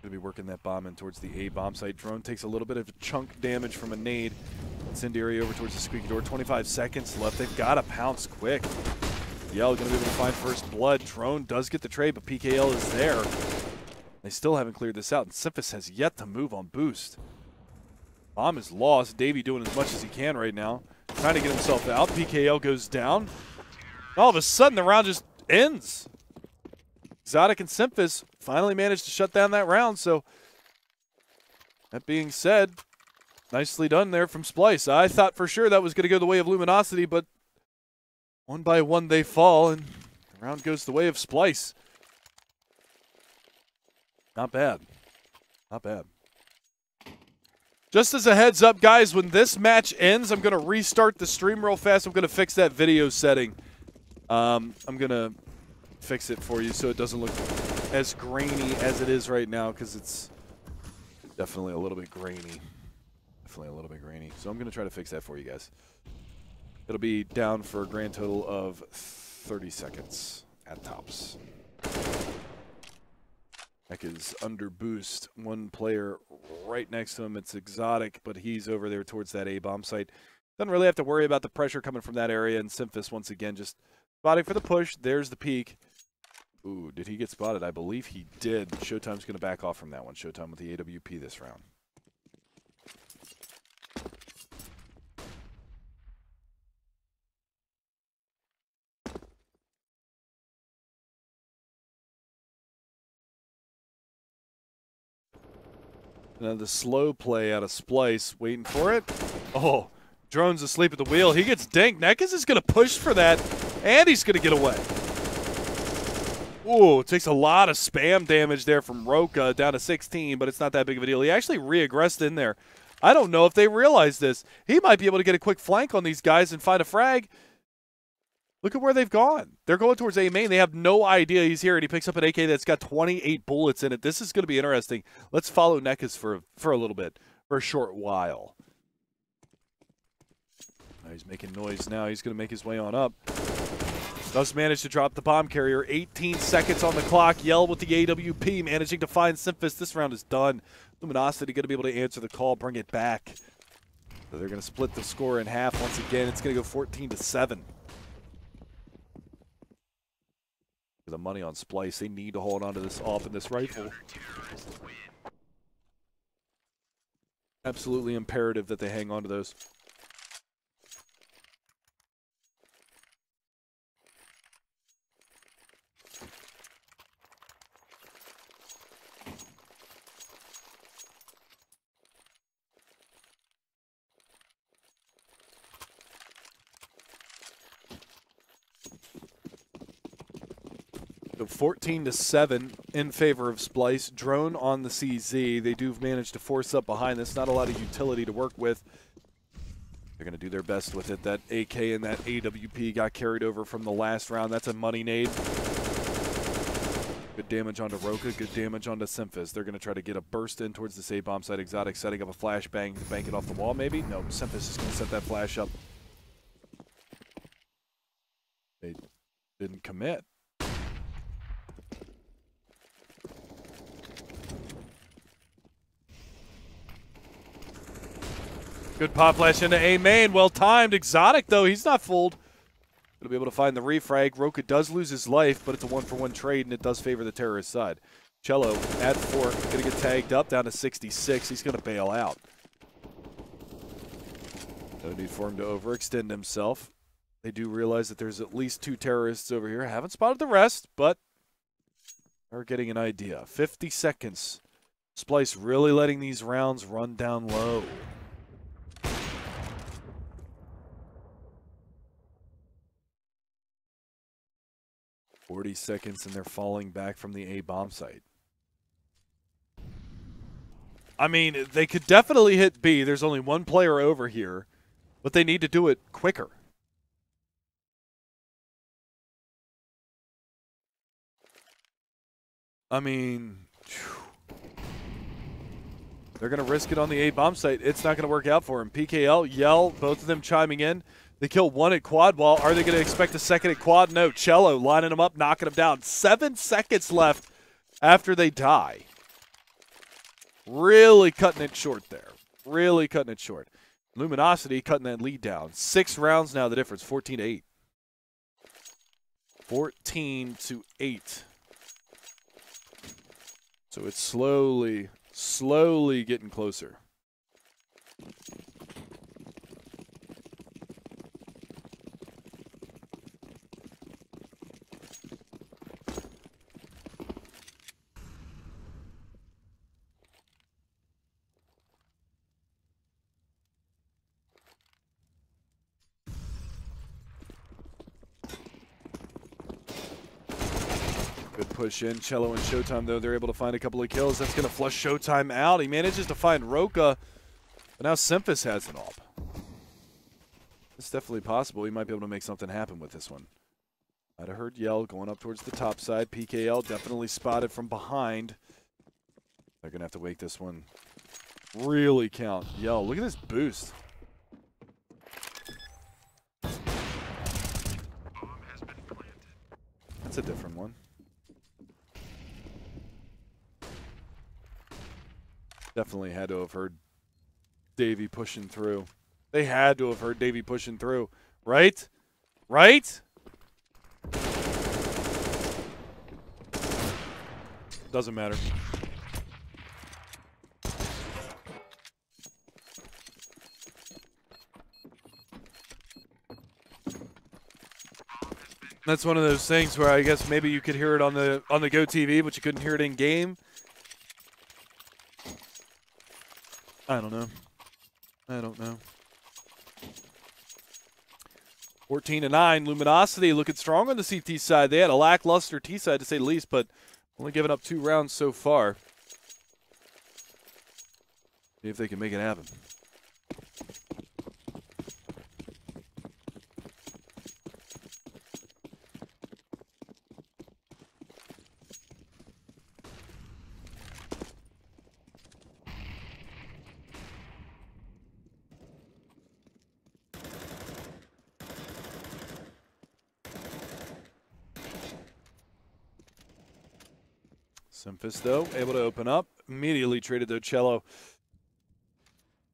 to be working that bomb in towards the A bomb site. Drone takes a little bit of chunk damage from a nade. Incendiary over towards the squeaky door. 25 seconds left. They've got to pounce quick. Yell going to be able to find first blood. Drone does get the trade, but PKL is there. They still haven't cleared this out, and Simphis has yet to move on boost. Bomb is lost. Davey doing as much as he can right now. Trying to get himself out. PKL goes down. All of a sudden, the round just ends. Exotic and Simphis finally managed to shut down that round, so that being said, nicely done there from Splyce. I thought for sure that was going to go the way of Luminosity, but one by one they fall, and the round goes the way of Splyce. Not bad. Not bad. Just as a heads up, guys, when this match ends, I'm going to restart the stream real fast. I'm going to fix that video setting. I'm going to fix it for you so it doesn't look as grainy as it is right now, because it's definitely a little bit grainy. Definitely a little bit grainy. So I'm going to try to fix that for you guys. It'll be down for a grand total of 30 seconds at tops. Heck is under boost. One player right next to him. It's Exotic, but he's over there towards that A-bomb site. Doesn't really have to worry about the pressure coming from that area. And Simphis, once again, just spotting for the push. There's the peak. Ooh, did he get spotted? I believe he did. Showtime's going to back off from that one. Showtime with the AWP this round. Now the slow play out of Splyce, waiting for it. Oh, Drone's asleep at the wheel. He gets dinked. Nekaz is going to push for that, and he's going to get away. Ooh, it takes a lot of spam damage there from Roka, down to 16, but it's not that big of a deal. He actually re-aggressed in there. I don't know if they realize this. He might be able to get a quick flank on these guys and find a frag. Look at where they've gone. They're going towards A main. They have no idea he's here, and he picks up an AK that's got 28 bullets in it. This is going to be interesting. Let's follow Nekaz for a little bit, for a short while. Now he's making noise now. He's going to make his way on up. Does manage to drop the bomb carrier. 18 seconds on the clock. Yell with the AWP, managing to find Simphis. This round is done. Luminosity going to be able to answer the call, bring it back. So they're going to split the score in half once again. It's going to go 14-7. The money on Splyce. They need to hold on to this off in this rifle. Absolutely imperative that they hang on to those. So 14-7 in favor of Splyce. Drone on the CZ. They do manage to force up behind this. Not a lot of utility to work with. They're going to do their best with it. That AK and that AWP got carried over from the last round. That's a money nade. Good damage onto Roka. Good damage onto Simphis. They're going to try to get a burst in towards this A-bomb site. Exotic setting up a flashbang. Bank it off the wall maybe? No, Simphis is going to set that flash up. They didn't commit. Good pop flash into A main. Well timed. Exotic, though, he's not fooled. Going to be able to find the refrag. Roka does lose his life, but it's a one-for-one trade, and it does favor the terrorist side. Cello at 4, going to get tagged up down to 66. He's going to bail out. No need for him to overextend himself. They do realize that there's at least 2 terrorists over here. Haven't spotted the rest, but are getting an idea. 50 seconds. Splyce really letting these rounds run down low. .40 seconds, and they're falling back from the A-bomb site. I mean, they could definitely hit B. There's only one player over here, but they need to do it quicker. I mean, they're going to risk it on the A-bomb site. It's not going to work out for him. PKL, Yell, both of them chiming in. They kill one at quad wall. Are they going to expect a second at quad? No. Cello lining them up, knocking them down. 7 seconds left after they die. Really cutting it short there. Really cutting it short. Luminosity cutting that lead down. 6 rounds now, the difference, 14-8. 14-8. So it's slowly getting closer. Good push in. Cello and Showtime, though, they're able to find a couple of kills. That's going to flush Showtime out. He manages to find Roka, but now Simphis has it all. It's definitely possible. He might be able to make something happen with this one. Might have heard Yell going up towards the top side. PKL definitely spotted from behind. They're going to have to wake this one really count. Yell, look at this boost. That's a different one. Definitely had to have heard Davey pushing through. They had to have heard Davey pushing through. Right? Right? Doesn't matter. That's one of those things where I guess maybe you could hear it on the Go TV, but you couldn't hear it in game. I don't know. I don't know. 14-9, Luminosity looking strong on the CT side. They had a lackluster T side to say the least, but only giving up 2 rounds so far. See if they can make it happen. Simphis, though, able to open up. Immediately traded to Cello.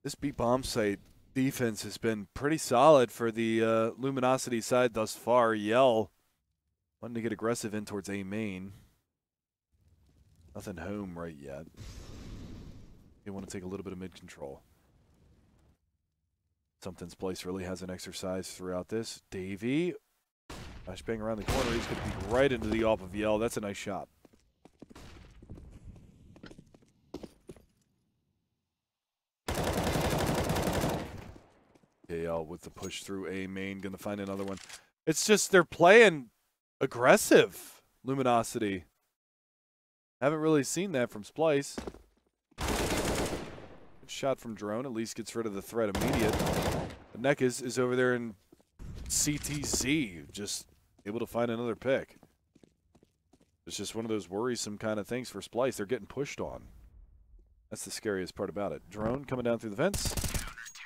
This B bomb site defense has been pretty solid for the Luminosity side thus far. Yell wanting to get aggressive in towards A main. Nothing home right yet. They want to take a little bit of mid control. Something Splyce really hasn't exercised throughout this. Davey, flashbang around the corner. He's going to be right into the off of Yell. That's a nice shot. KL with the push through A main, gonna find another one. It's just they're playing aggressive, Luminosity. Haven't really seen that from Splyce. Good shot from Drone, at least gets rid of the threat immediate. The neck is over there in CTC, just able to find another pick. It's just one of those worrisome kind of things for Splyce. They're getting pushed on. That's the scariest part about it. Drone coming down through the fence.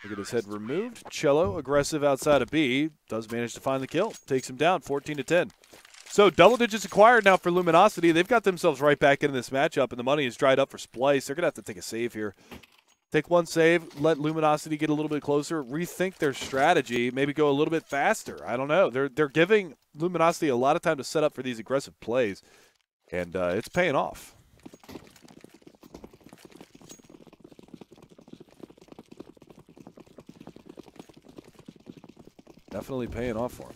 Look at his head removed. Cello, aggressive outside of B, does manage to find the kill. Takes him down, 14-10. So double digits acquired now for Luminosity. They've got themselves right back into this matchup, and the money is dried up for Splyce. They're going to have to take a save here. Take one save, let Luminosity get a little bit closer, rethink their strategy, maybe go a little bit faster. I don't know. They're giving Luminosity a lot of time to set up for these aggressive plays, and it's paying off. Definitely paying off for him.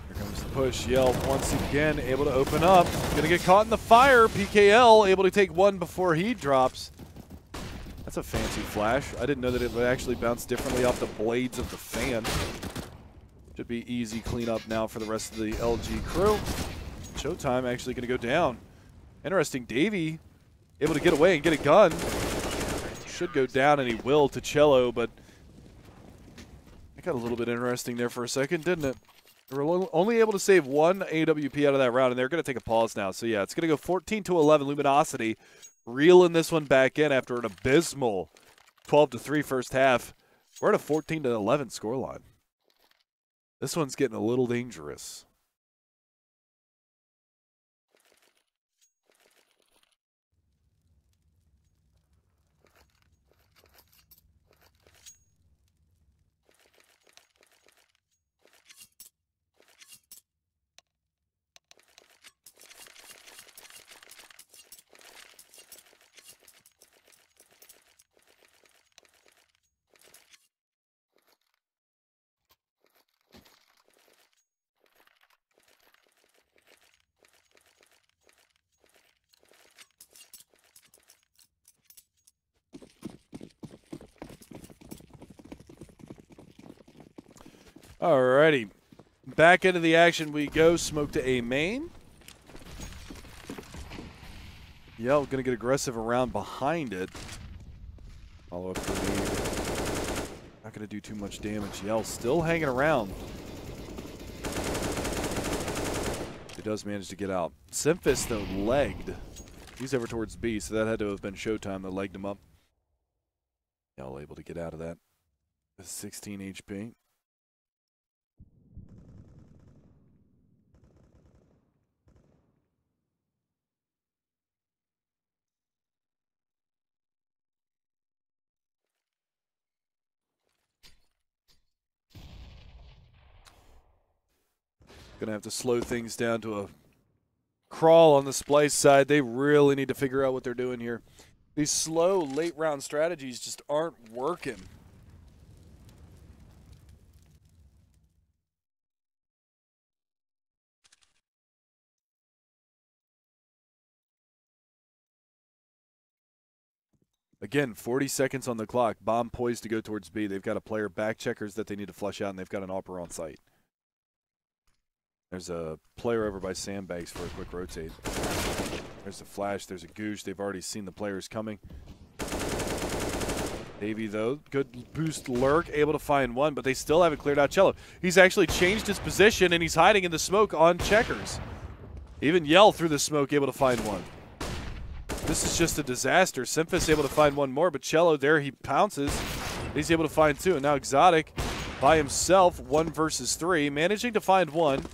Here comes the push. Yell once again able to open up. Gonna get caught in the fire. PKL able to take one before he drops. That's a fancy flash. I didn't know that it would actually bounce differently off the blades of the fan. Should be easy cleanup now for the rest of the LG crew. Showtime actually going to go down. Interesting, Davey able to get away and get a gun. Should go down, and he will to Cello, but it got a little bit interesting there for a second, didn't it? We're only able to save one AWP out of that round, and they're going to take a pause now. So, yeah, it's going to go 14-11. Luminosity reeling this one back in after an abysmal 12-3 first half. We're at a 14-11 scoreline. This one's getting a little dangerous. Alrighty, back into the action we go. Smoke to A main. Yell gonna get aggressive around behind it. Follow up for me. Not gonna do too much damage. Yell still hanging around. He does manage to get out. Simphis though legged. He's over towards B, so that had to have been Showtime that legged him up. Yell able to get out of that. 16 HP. Gonna have to slow things down to a crawl on the Splyce side. They really need to figure out what they're doing here. These slow late round strategies just aren't working. Again, 40 seconds on the clock. Bomb poised to go towards B. They've got a player back checkers that they need to flush out, and they've got an AWPer on site. There's a player over by sandbags for a quick rotate. There's a flash. There's a goosh. They've already seen the players coming. Davey, though, good boost lurk, able to find one, but they still haven't cleared out Cello. He's actually changed his position, and he's hiding in the smoke on checkers. Even Yell through the smoke, able to find one. This is just a disaster. Simphis able to find one more, but Cello there, he pounces. He's able to find two, and now Exotic by himself, 1 versus 3, managing to find one.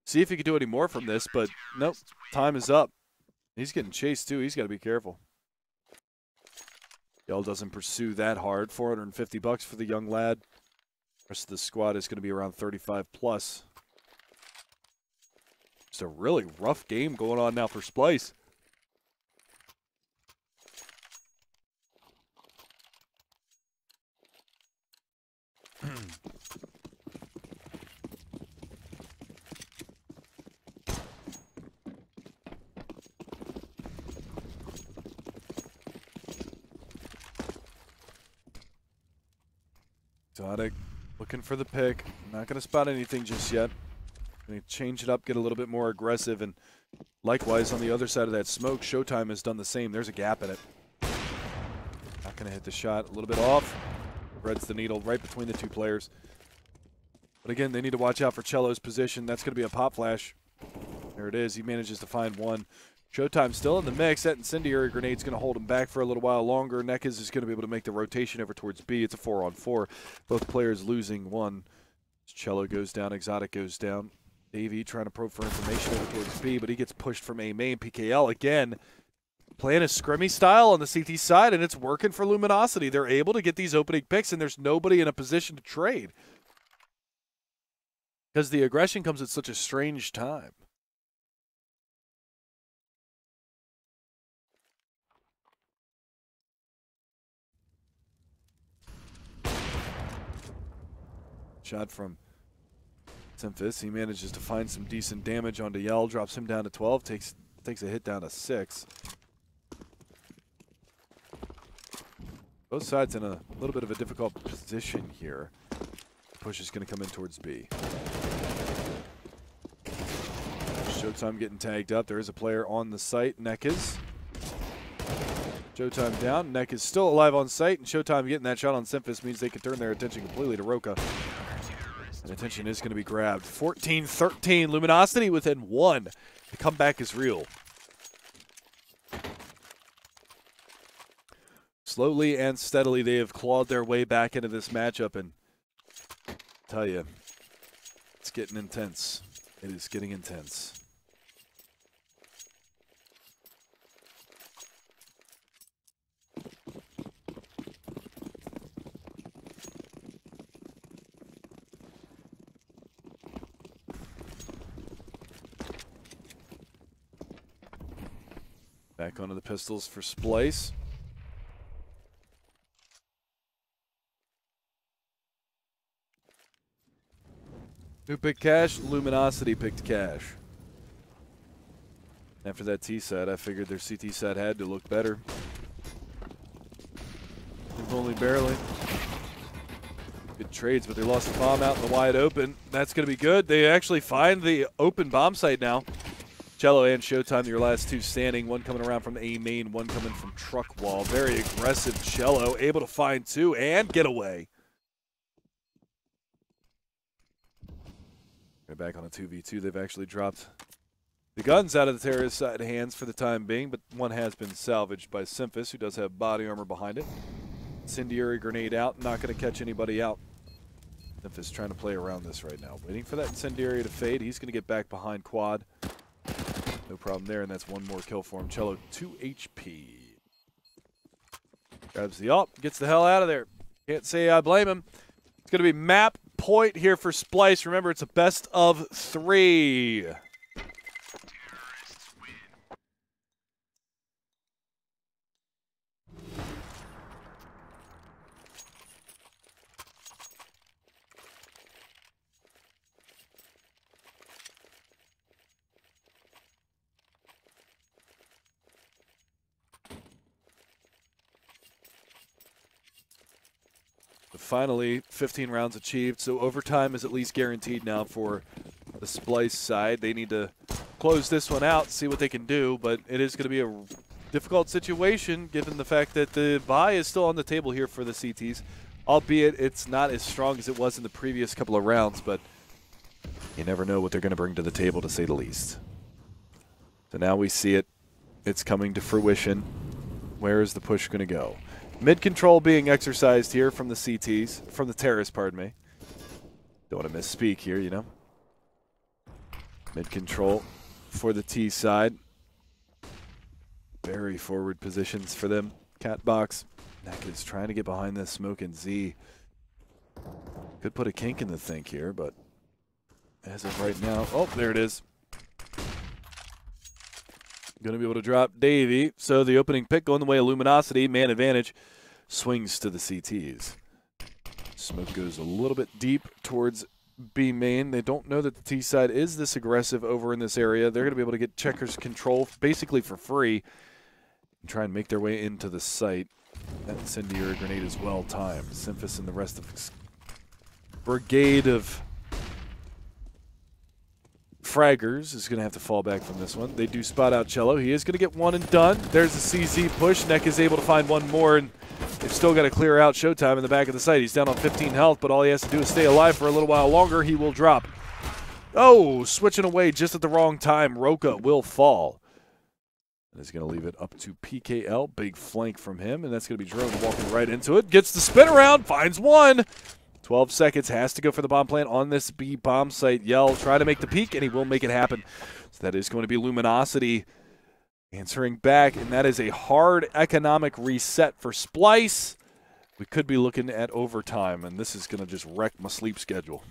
See if he can do any more from this, but nope, time is up. He's getting chased too. He's got to be careful. Yell doesn't pursue that hard. $450 for the young lad. Rest of the squad is going to be around 35 plus. It's a really rough game going on now for Splyce. Exotic looking for the pick. Not going to spot anything just yet. Going to change it up, get a little bit more aggressive, and likewise on the other side of that smoke, Showtime has done the same. There's a gap in it. Not going to hit the shot. A little bit off. Threads the needle right between the two players. But again, they need to watch out for Cello's position. That's going to be a pop flash. There it is. He manages to find one. Showtime still in the mix. That incendiary grenade's going to hold him back for a little while longer. Nekaz is going to be able to make the rotation over towards B. It's a 4-on-4. Both players losing one. Cello goes down. Exotic goes down. Davey trying to probe for information over towards B, but he gets pushed from A main. PKL again playing a scrimmy style on the CT side, and it's working for Luminosity. They're able to get these opening picks, and there's nobody in a position to trade. Because the aggression comes at such a strange time. Shot from Simphis. He manages to find some decent damage onto Yell, drops him down to 12, takes a hit down to 6. Both sides in a little bit of a difficult position here. Push is going to come in towards B. Showtime getting tagged up. There is a player on the site, Nekaz. Showtime down. Nekaz still alive on site, and Showtime getting that shot on Simphis means they can turn their attention completely to Roka. And attention is going to be grabbed. 14-13, Luminosity within 1. The comeback is real. Slowly and steadily, they have clawed their way back into this matchup, and I tell you, it's getting intense. It is getting intense. Back onto the pistols for Splyce. Who picked cash? Luminosity picked cash. After that T set, I figured their CT set had to look better. If only barely. Good trades, but they lost the bomb out in the wide open. That's going to be good. They actually find the open bomb site now. Cello and Showtime, your last two standing. One coming around from A main, one coming from truck wall. Very aggressive Cello, able to find two and get away. Back on a 2v2. They've actually dropped the guns out of the terrorist side hands for the time being, but one has been salvaged by Simphus, who does have body armor behind it. Incendiary grenade out, not going to catch anybody out. Simphus trying to play around this right now, waiting for that incendiary to fade. He's going to get back behind quad. No problem there, and that's one more kill for him. Cello, 2 HP. Grabs the ult, gets the hell out of there. Can't say I blame him. It's going to be map point here for Splyce. Remember, it's a best of 3. Finally, 15 rounds achieved, so overtime is at least guaranteed now for the Splyce side. They need to close this one out, see what they can do, but it is going to be a difficult situation given the fact that the buy is still on the table here for the CTs, albeit it's not as strong as it was in the previous couple of rounds, but you never know what they're going to bring to the table, to say the least. So now we see it. It's coming to fruition. Where is the push going to go? Mid-control being exercised here from the CTs, from the terrorists, pardon me. Don't want to misspeak here, you know. Mid-control for the T side. Very forward positions for them. Cat box. Neck is trying to get behind this smoke, and Z could put a kink in the think here, but as of right now, oh, there it is. Going to be able to drop Davey. So the opening pick going the way of Luminosity. Man advantage. Swings to the CTs. Smoke goes a little bit deep towards B main. They don't know that the T side is this aggressive over in this area. They're going to be able to get checkers control basically for free and try and make their way into the site. That incendiary grenade is well timed. Simphus and the rest of his brigade of fraggers is going to have to fall back from this one. They do spot out Cello. He is going to get one and done. There's the CZ push. Neck is able to find one more, and they've still got to clear out Showtime in the back of the site. He's down on 15 health, but all he has to do is stay alive for a little while longer. He will drop. Oh, switching away just at the wrong time. Roka will fall. And he's going to leave it up to PKL. Big flank from him, and that's going to be Drone walking right into it. Gets the spin around, finds one. 12 seconds, has to go for the bomb plant on this B bomb site. Yell, try to make the peak, and he will make it happen. So that is going to be Luminosity answering back, and that is a hard economic reset for Splyce. We could be looking at overtime, and this is going to just wreck my sleep schedule.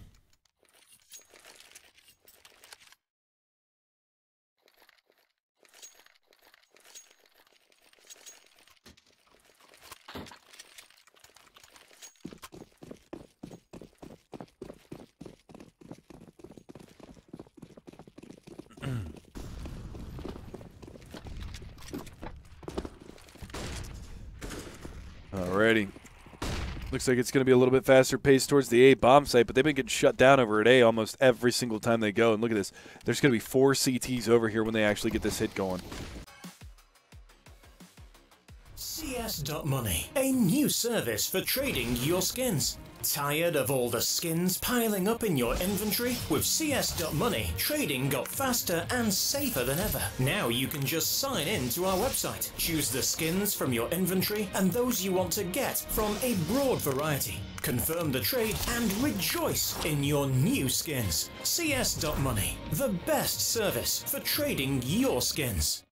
Alrighty. Looks like it's going to be a little bit faster pace towards the A bomb site, but they've been getting shut down over at A almost every single time they go. And look at this. There's going to be 4 CTs over here when they actually get this hit going. CS.Money, a new service for trading your skins. Tired of all the skins piling up in your inventory? With CS.Money, trading got faster and safer than ever. Now you can just sign in to our website, choose the skins from your inventory and those you want to get from a broad variety. Confirm the trade and rejoice in your new skins. CS.Money, the best service for trading your skins.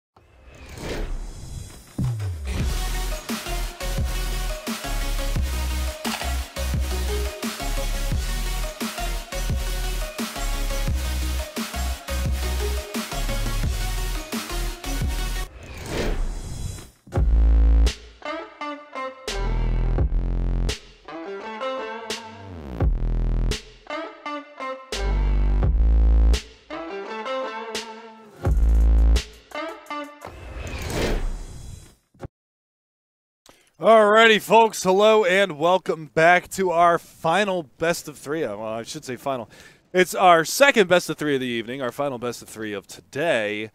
Alrighty, folks. Hello and welcome back to our final best of three. Well, I should say final. It's our second best of three of the evening, our final best of three of today.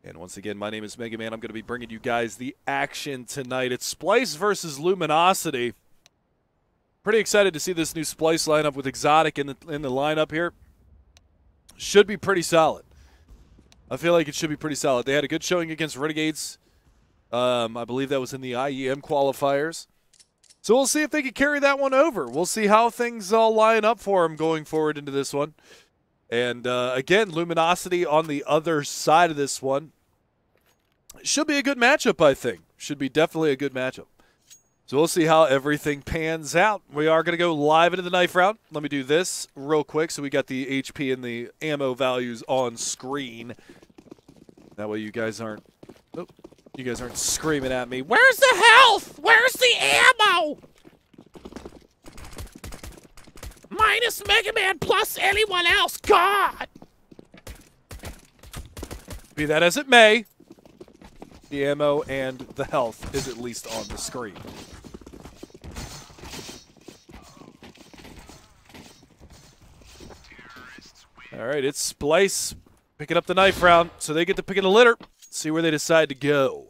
And once again, my name is Mega Man. I'm going to be bringing you guys the action tonight. It's Splyce versus Luminosity. Pretty excited to see this new Splyce lineup with Exotic in the lineup here. Should be pretty solid. I feel like it should be pretty solid. They had a good showing against Renegades. I believe that was in the IEM qualifiers. So we'll see if they can carry that one over. We'll see how things all line up for them going forward into this one. And again, Luminosity on the other side of this one. Should be a good matchup, I think. Should be definitely a good matchup. So we'll see how everything pans out. We are going to go live into the knife round. Let me do this real quick so we got the HP and the ammo values on screen. That way you guys aren't... Oh. You guys aren't screaming at me. Where's the health? Where's the ammo? Minus Mega Man plus anyone else. God! Be that as it may, the ammo and the health is at least on the screen. All right, it's Splyce picking up the knife round, so they get to pick in the litter. See where they decide to go.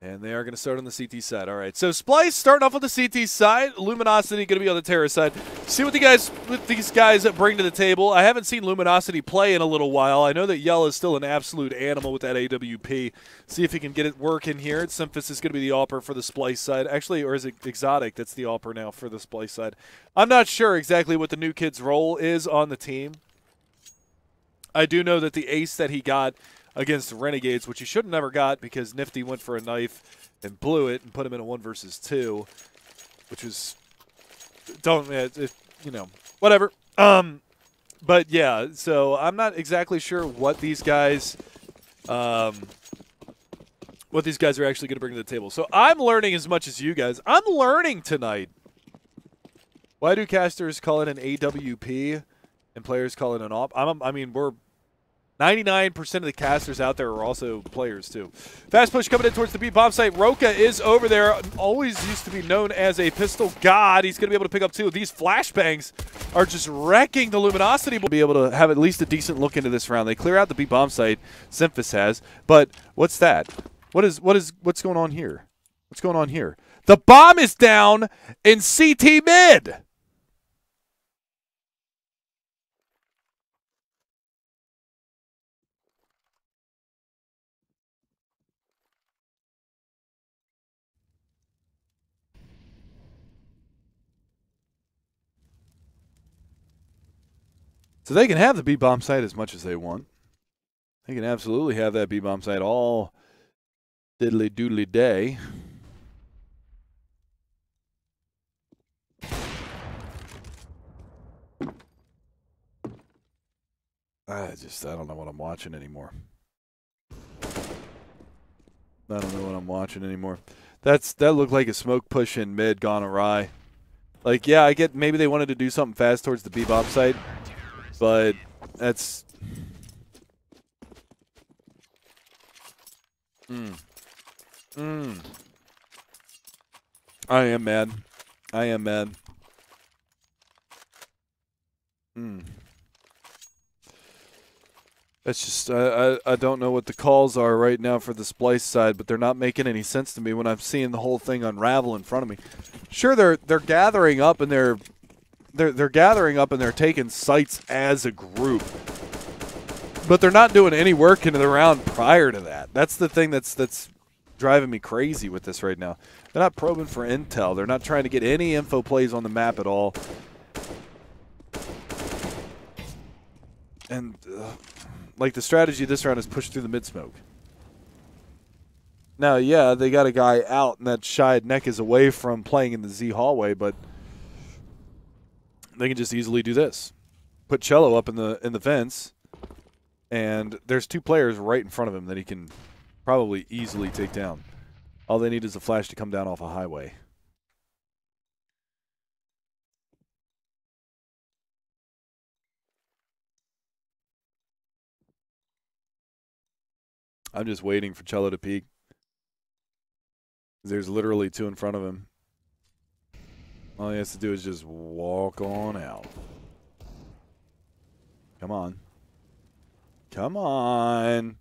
And they are going to start on the CT side. All right, so Splyce starting off on the CT side. Luminosity going to be on the Terra side. See what these guys bring to the table. I haven't seen Luminosity play in a little while. I know that Yell is still an absolute animal with that AWP. See if he can get it working here. Symphysis is going to be the AWPer for the Splyce side. Actually, or is it Exotic that's the AWPer now for the Splyce side? I'm not sure exactly what the new kid's role is on the team. I do know that the ace that he got against Renegades, which he should have never got because Nifty went for a knife and blew it and put him in a 1 versus 2, which was, you know, whatever. But yeah, so I'm not exactly sure what these guys are actually going to bring to the table. So I'm learning as much as you guys. I'm learning tonight. Why do casters call it an AWP and players call it an AWP? I mean, we're 99% of the casters out there are also players, too. Fast push coming in towards the B-bomb site. Roka is over there. Always used to be known as a pistol god. He's going to be able to pick up 2. These flashbangs are just wrecking the Luminosity. We'll be able to have at least a decent look into this round. They clear out the B-bomb site. Symphysis has. But what's that? What's going on here? What's going on here? The bomb is down in CT mid. So they can have the B-bomb site as much as they want. They can absolutely have that B-bomb site all diddly-doodly day. I don't know what I'm watching anymore. I don't know what I'm watching anymore. That looked like a smoke push in mid gone awry. Like, yeah, I get maybe they wanted to do something fast towards the B-bomb site, but that's... I am mad. I am mad. That's just I don't know what the calls are right now for the Splyce side, but they're not making any sense to me when I'm seeing the whole thing unravel in front of me. Sure, they're gathering up and they're gathering up and they're taking sites as a group, but they're not doing any work into the round prior to that. That's the thing that's driving me crazy with this right now. They're not probing for intel. They're not trying to get any info plays on the map at all. And like the strategy this round is push through the mid-smoke. Now, yeah, they got a guy out, and that Shied neck is away from playing in the Z hallway, but they can just easily do this. Put Cello up in the fence, and there's 2 players right in front of him that he can probably easily take down. All they need is a flash to come down off a highway. I'm just waiting for Cello to peek. There's literally 2 in front of him. All he has to do is just walk on out. Come on. Come on.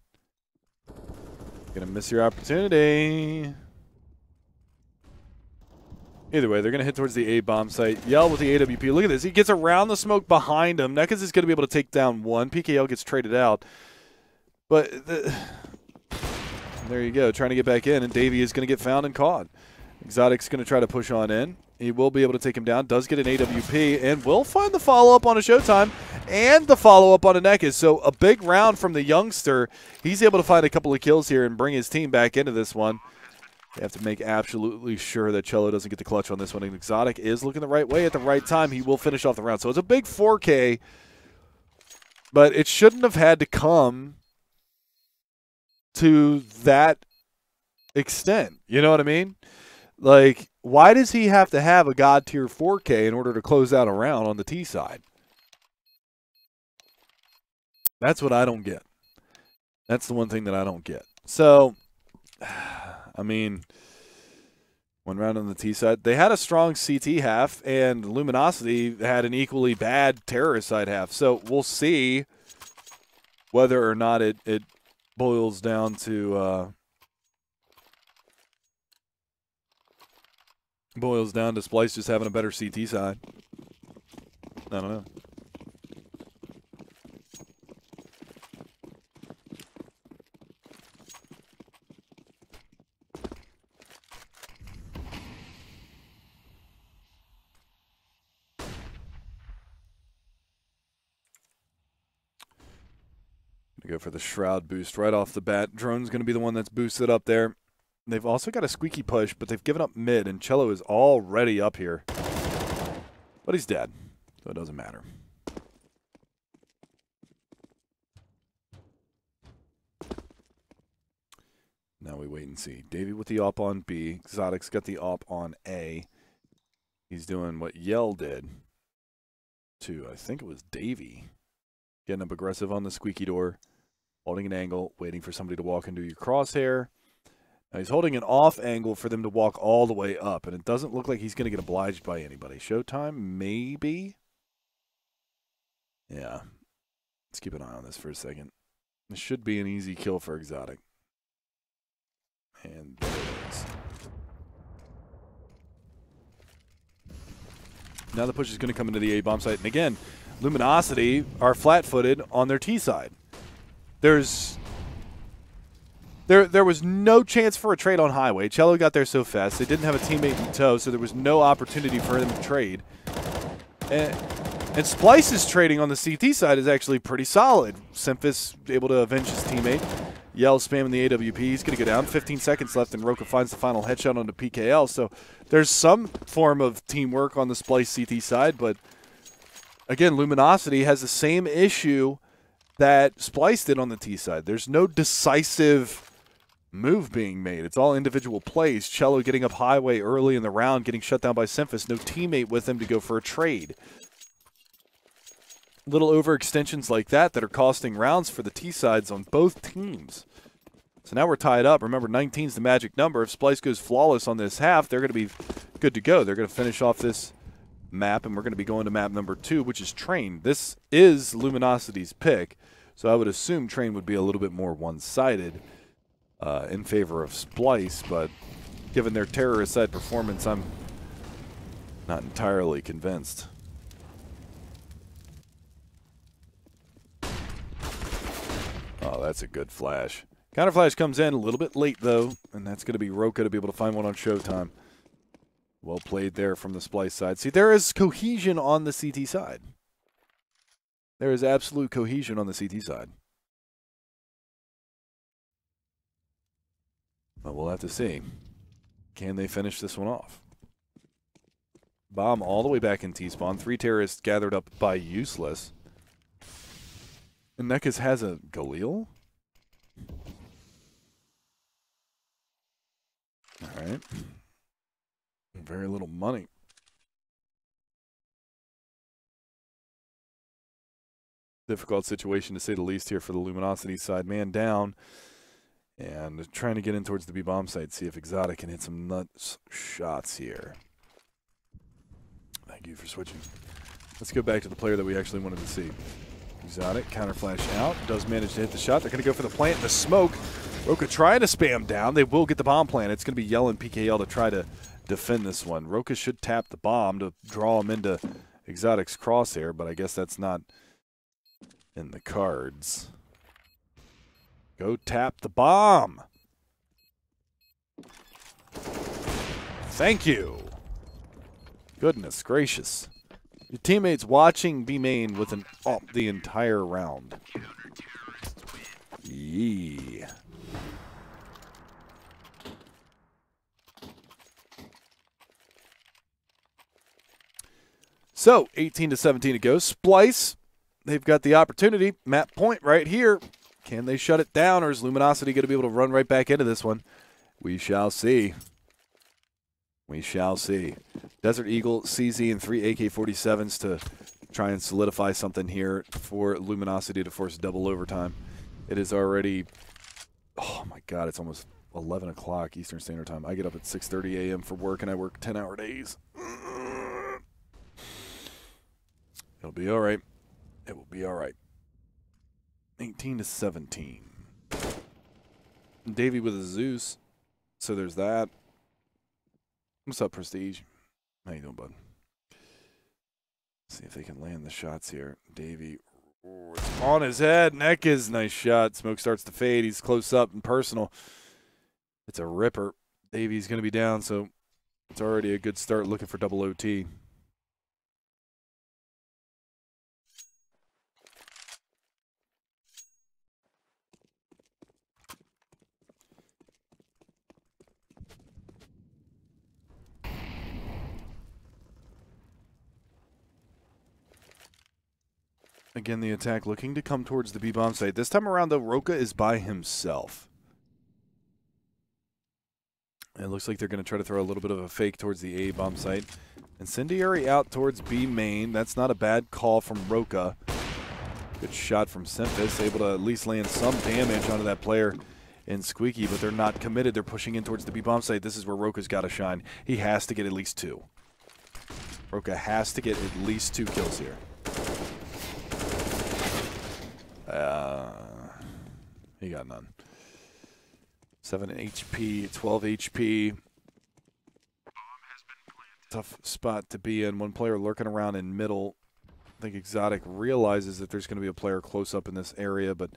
Gonna miss your opportunity. Either way, they're going to hit towards the A bomb site. Yell with the AWP. Look at this. He gets around the smoke behind him. Nekas is going to be able to take down 1. PKL gets traded out. But there you go. Trying to get back in, and Davey is going to get found and caught. Exotic's going to try to push on in. He will be able to take him down. Does get an AWP, and will find the follow-up on a Showtime and the follow-up on a Nekas. So a big round from the youngster. He's able to find a couple of kills here and bring his team back into this one. They have to make absolutely sure that Cello doesn't get the clutch on this one. And Exotic is looking the right way at the right time. He will finish off the round. So it's a big 4K, but it shouldn't have had to come to that extent. You know what I mean? Like, why does he have to have a God tier 4K in order to close out a round on the T side? That's what I don't get. That's the one thing that I don't get. So, I mean, 1 round on the T side. They had a strong CT half, and Luminosity had an equally bad terrorist side half. So we'll see whether or not it boils down to Splyce just having a better CT side. I don't know. Go for the Shroud boost right off the bat. Drone's going to be the one that's boosted up there. They've also got a squeaky push, but they've given up mid, and Cello is already up here. But he's dead, so it doesn't matter. Now we wait and see. Davey with the op on B. Exotic's got the op on A. He's doing what Yell did to, I think it was Davey. Getting up aggressive on the squeaky door. Holding an angle, waiting for somebody to walk into your crosshair. Now he's holding an off angle for them to walk all the way up, and it doesn't look like he's going to get obliged by anybody. Showtime, maybe? Yeah. Let's keep an eye on this for a second. This should be an easy kill for Exotic. And there it is. Now the push is going to come into the A-bomb site. And again, Luminosity are flat-footed on their T side. There was no chance for a trade on highway. Cello got there so fast. They didn't have a teammate in tow, so there was no opportunity for him to trade. And Splyce's trading on the CT side is actually pretty solid. Simphis able to avenge his teammate. Yell spamming the AWP. He's going to go down. 15 seconds left, and Roka finds the final headshot on the PKL. So there's some form of teamwork on the Splyce CT side, but again, Luminosity has the same issue that Splyce did on the T side. There's no decisive move being made. It's all individual plays. Cello getting up highway early in the round, getting shut down by Simphis. No teammate with him to go for a trade. Little overextensions like that are costing rounds for the T sides on both teams. So now we're tied up. Remember, 19 is the magic number. If Splyce goes flawless on this half, they're going to be good to go. They're going to finish off this map, and we're going to be going to map number 2, which is Train. This is Luminosity's pick. So I would assume Train would be a little bit more one-sided in favor of Splyce, but given their terrorist side performance, I'm not entirely convinced. Oh, that's a good flash. Counter flash comes in a little bit late, though, and that's going to be Roka to be able to find one on Showtime. Well played there from the Splyce side. See, there is cohesion on the CT side. There is absolute cohesion on the CT side. But we'll have to see. Can they finish this one off? Bomb all the way back in T-spawn. 3 terrorists gathered up by Useless. And Nekas has a Galil? Alright. Very little money. Difficult situation to say the least here for the Luminosity side. Man down. And trying to get in towards the B-bomb site. See if Exotic can hit some nuts shots here. Thank you for switching. Let's go back to the player that we actually wanted to see. Exotic, counter flash out. Does manage to hit the shot. They're going to go for the plant in the smoke. Roka trying to spam down. They will get the bomb plant. It's going to be Yell and PKL to try to defend this one. Roka should tap the bomb to draw him into Exotic's crosshair, but I guess that's not in the cards. Go tap the bomb. Thank you. Goodness gracious. Your teammates watching B main with an op the entire round. Yee. So, 18-17 to go. Splyce, they've got the opportunity. Map point right here. Can they shut it down, or is Luminosity going to be able to run right back into this one? We shall see. We shall see. Desert Eagle, CZ, and 3 AK-47s to try and solidify something here for Luminosity to force double overtime. It is already, oh my God, it's almost 11 o'clock Eastern Standard Time. I get up at 6:30 a.m. for work, and I work 10-hour days. It'll be all right. It will be all right. 18-17. Davey with a Zeus. So there's that. What's up, Prestige? How you doing, bud? See if they can land the shots here. Davey, it's on his head. Neck is nice shot. Smoke starts to fade. He's close up and personal. It's a ripper. Davey's going to be down, so it's already a good start looking for double OT. Again, the attack looking to come towards the B-bomb site. This time around, though, Roka is by himself. It looks like they're going to try to throw a little bit of a fake towards the A-bomb site. Incendiary out towards B main. That's not a bad call from Roka. Good shot from Semphis, able to at least land some damage onto that player in Squeaky, but they're not committed. They're pushing in towards the B-bomb site. This is where Roka's got to shine. He has to get at least 2. Roka has to get at least 2 kills here. He got none. 7 HP, 12 HP. Tough spot to be in. One player lurking around in middle. I think Exotic realizes that there's going to be a player close up in this area, but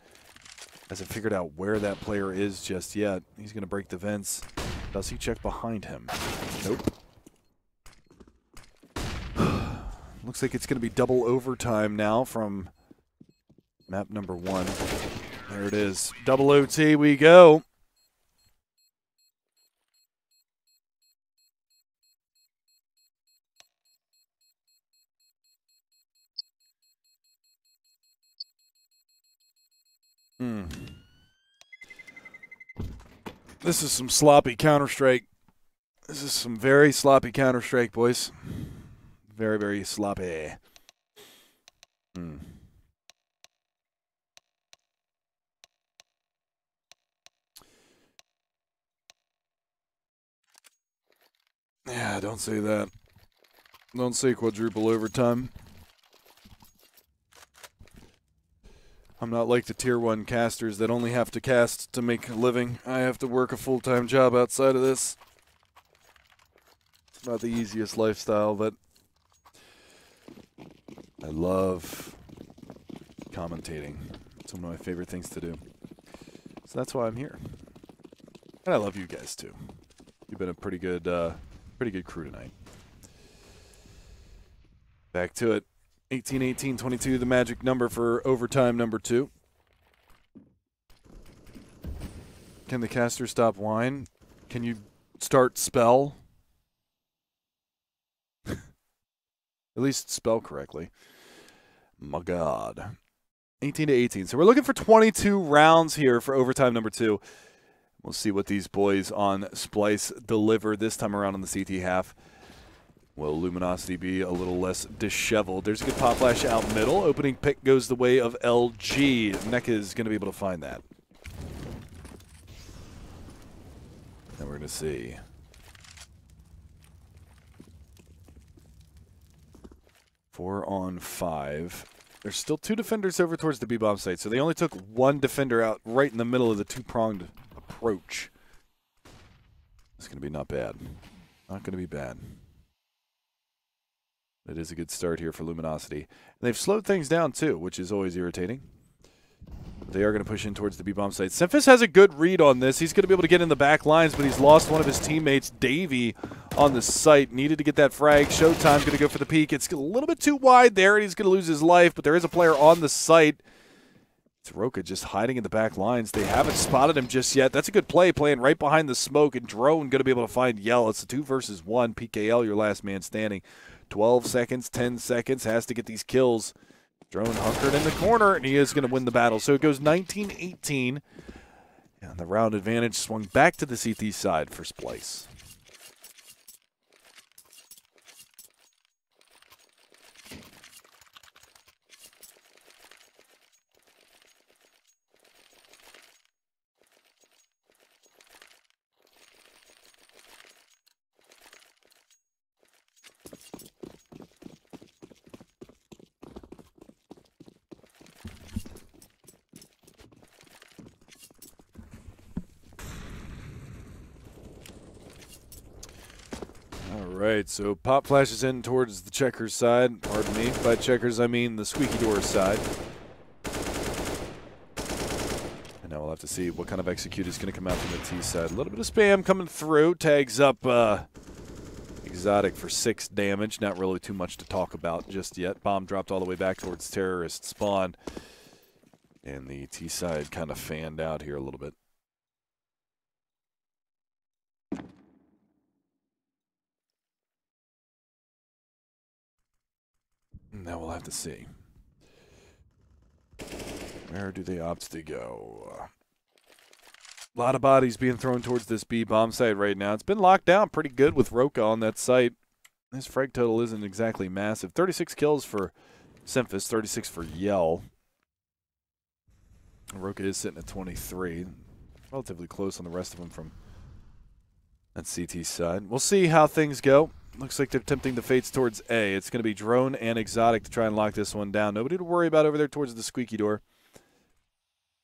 hasn't figured out where that player is just yet. He's going to break the vents. Does he check behind him? Nope. Looks like it's going to be double overtime now from map number 1. There it is. Double OT we go. This is some sloppy Counter-Strike. This is some very sloppy Counter-Strike, boys. Very, very sloppy. Yeah, don't say that. Don't say quadruple overtime. I'm not like the tier 1 casters that only have to cast to make a living. I have to work a full-time job outside of this. It's not the easiest lifestyle, but I love commentating. It's one of my favorite things to do. So that's why I'm here. And I love you guys too. You've been a pretty good crew tonight. Back to it. 18-18-22, the magic number for overtime number 2. Can the caster stop whine? Can you start spell? At least spell correctly. My God. 18-18. So we're looking for 22 rounds here for overtime number 2. We'll see what these boys on Splyce deliver this time around on the CT half. Will Luminosity be a little less disheveled? There's a good pop flash out middle. Opening pick goes the way of LG. NECA is going to be able to find that. And we're going to see. Four on 5. There's still 2 defenders over towards the B-bomb site, so they only took 1 defender out right in the middle of the 2-pronged approach. It's going to be not bad. Not going to be bad. It is a good start here for Luminosity. And they've slowed things down, too, which is always irritating. They are going to push in towards the B-bomb site. Semphis has a good read on this. He's going to be able to get in the back lines, but he's lost one of his teammates, Davey, on the site. Needed to get that frag. Showtime's going to go for the peak. It's a little bit too wide there, and he's going to lose his life, but there is a player on the site. It's Roka just hiding in the back lines. They haven't spotted him just yet. That's a good play, playing right behind the smoke, and Drone going to be able to find Yell. It's a 2 versus 1. PKL, your last man standing. 12 seconds, 10 seconds, has to get these kills. Drone hunkered in the corner, and he is going to win the battle. So it goes 19-18, and the round advantage swung back to the CT side for Splyce. All right, so pop flashes in towards the checkers side. Pardon me. By checkers, I mean the squeaky door side. And now we'll have to see what kind of execute is going to come out from the T side. A little bit of spam coming through. Tags up Exotic for 6 damage. Not really too much to talk about just yet. Bomb dropped all the way back towards terrorist spawn. And the T side kind of fanned out here a little bit. Now we'll have to see. Where do they opt to go? A lot of bodies being thrown towards this B bomb site right now. It's been locked down pretty good with Roka on that site. His frag total isn't exactly massive. 36 kills for Semphis, 36 for Yell. Roka is sitting at 23. Relatively close on the rest of them from that CT side. We'll see how things go. Looks like they're tempting the fates towards A. It's going to be Drone and Exotic to try and lock this one down. Nobody to worry about over there towards the squeaky door.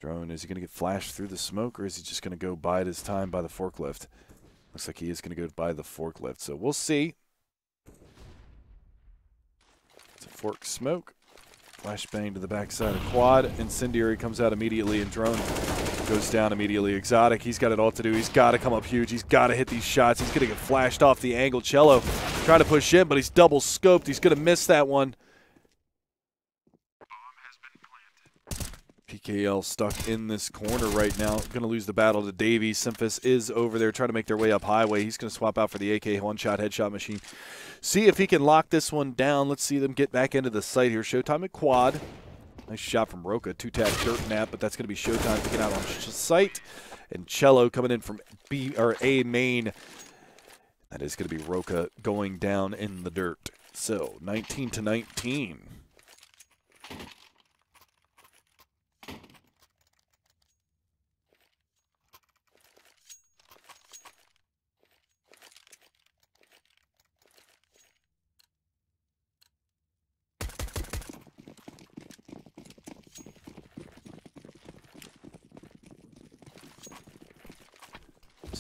Drone, is he going to get flashed through the smoke, or is he just going to go bide his time by the forklift? Looks like he is going to go by the forklift, so we'll see. It's a fork smoke. Flashbang to the backside of quad. Incendiary comes out immediately, and Drone goes down immediately. Exotic, he's got it all to do. He's got to come up huge. He's got to hit these shots. He's going to get flashed off the angle. Cello trying to push in, but he's double scoped. He's going to miss that one. PKL stuck in this corner right now. Going to lose the battle to Davey. Semphis is over there trying to make their way up highway. He's going to swap out for the AK one-shot headshot machine. See if he can lock this one down. Let's see them get back into the site here. Showtime at quad. Nice shot from Roka. 2-tap dirt nap, but that's going to be Showtime picking out on site. And Cello coming in from B or A main. That is going to be Roka going down in the dirt. So 19-19.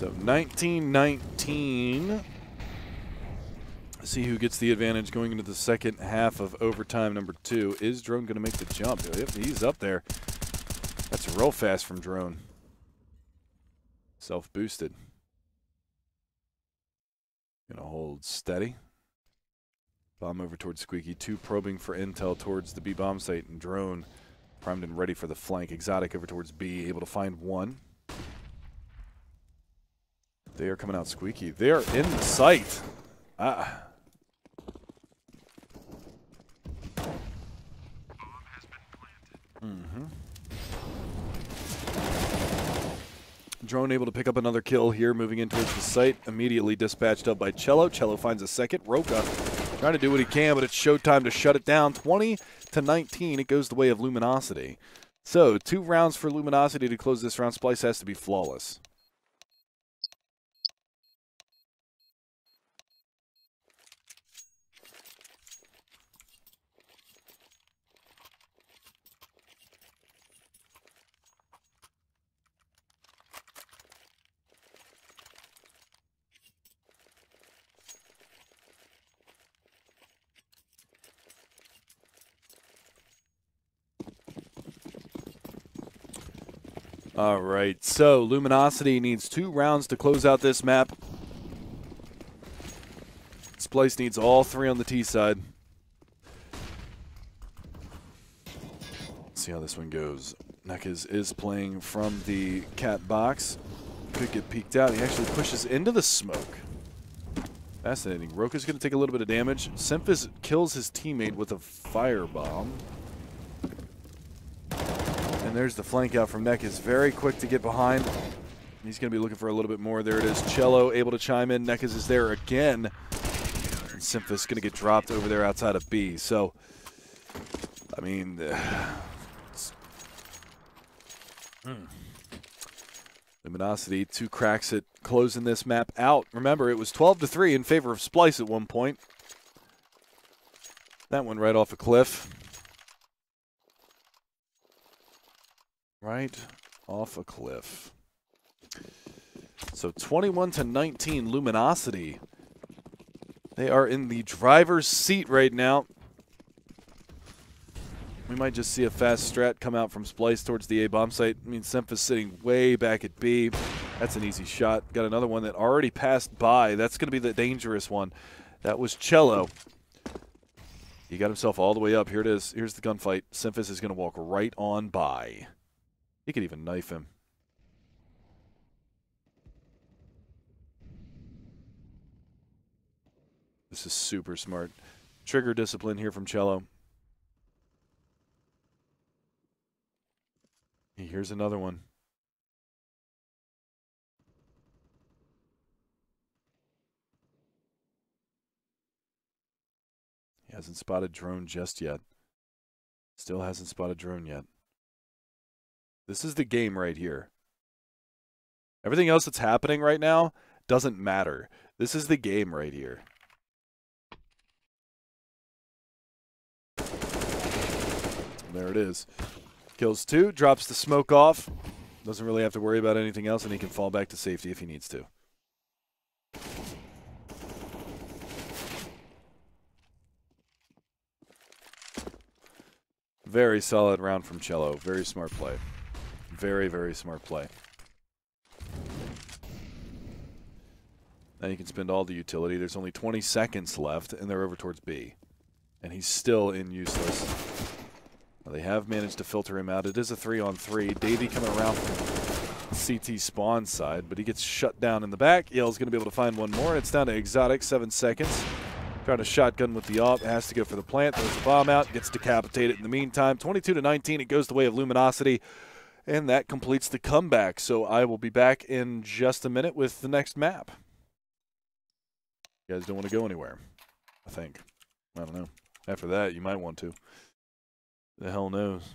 So 19-19. See who gets the advantage going into the second half of overtime number 2. Is Drone going to make the jump? Yep, he's up there. That's real fast from Drone. Self-boosted. Going to hold steady. Bomb over towards Squeaky. 2 probing for intel towards the B bomb site. And Drone primed and ready for the flank. Exotic over towards B. Able to find 1. They are coming out Squeaky. They are in the site. Ah. Drone able to pick up another kill here, moving in towards the site. Immediately dispatched up by Cello. Cello finds a second. Roca trying to do what he can, but it's showtime to shut it down. 20-19. It goes the way of Luminosity. So 2 rounds for Luminosity to close this round. Splyce has to be flawless. All right, so Luminosity needs 2 rounds to close out this map. Splyce needs all 3 on the T side. Let's see how this one goes. Nekaz is playing from the cat box. Could get peeked out. He actually pushes into the smoke. Fascinating. Roka's going to take a little bit of damage. Simphis kills his teammate with a firebomb. And there's the flank out from Nekaz. Very quick to get behind. He's going to be looking for a little bit more. There it is. Cello able to chime in. Nekaz is there again. And Simphis going to get dropped over there outside of B. So, I mean, Luminosity, 2 cracks at closing this map out. Remember, it was 12-3 in favor of Splyce at one point. That one right off a cliff. Right off a cliff. So 21-19, Luminosity. They are in the driver's seat right now. We might just see a fast strat come out from Splyce towards the A bomb site. I mean, Simphis sitting way back at B. That's an easy shot. Got another one that already passed by. That's going to be the dangerous one. That was Cello. He got himself all the way up. Here it is. Here's the gunfight. Simphis is going to walk right on by. He could even knife him. This is super smart. Trigger discipline here from Cello. Here's another one. He hasn't spotted Drone just yet. Still hasn't spotted Drone yet. This is the game right here. Everything else that's happening right now doesn't matter. This is the game right here. There it is. Kills 2, drops the smoke off. Doesn't really have to worry about anything else, and he can fall back to safety if he needs to. Very solid round from Cello. Very smart play. Very, very smart play. Now you can spend all the utility. There's only 20 seconds left, and they're over towards B. And he's still in useless. Well, they have managed to filter him out. It is a 3-on-3. Davey coming around from CT spawn side, but he gets shut down in the back. Yale's going to be able to find one more, and it's down to Exotic, 7 seconds. Trying to shotgun with the AWP, has to go for the plant, throws the bomb out, gets decapitated in the meantime. 22-19, it goes the way of Luminosity, and that completes the comeback. So I will be back in just a minute with the next map. You guys don't want to go anywhere, I think. I don't know. After that, you might want to. The hell knows.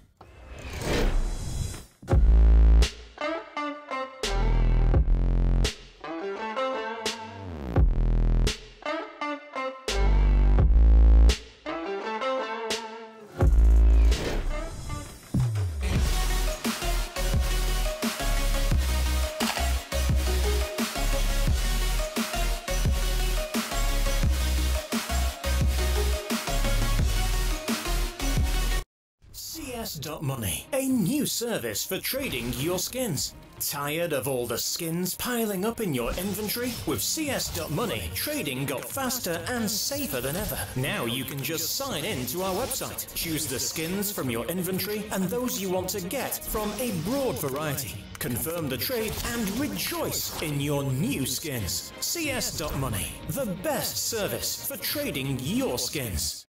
CS.Money, a new service for trading your skins. Tired of all the skins piling up in your inventory? With CS.Money, trading got faster and safer than ever. Now you can just sign in to our website, choose the skins from your inventory and those you want to get from a broad variety. Confirm the trade and rejoice in your new skins. CS.Money, the best service for trading your skins.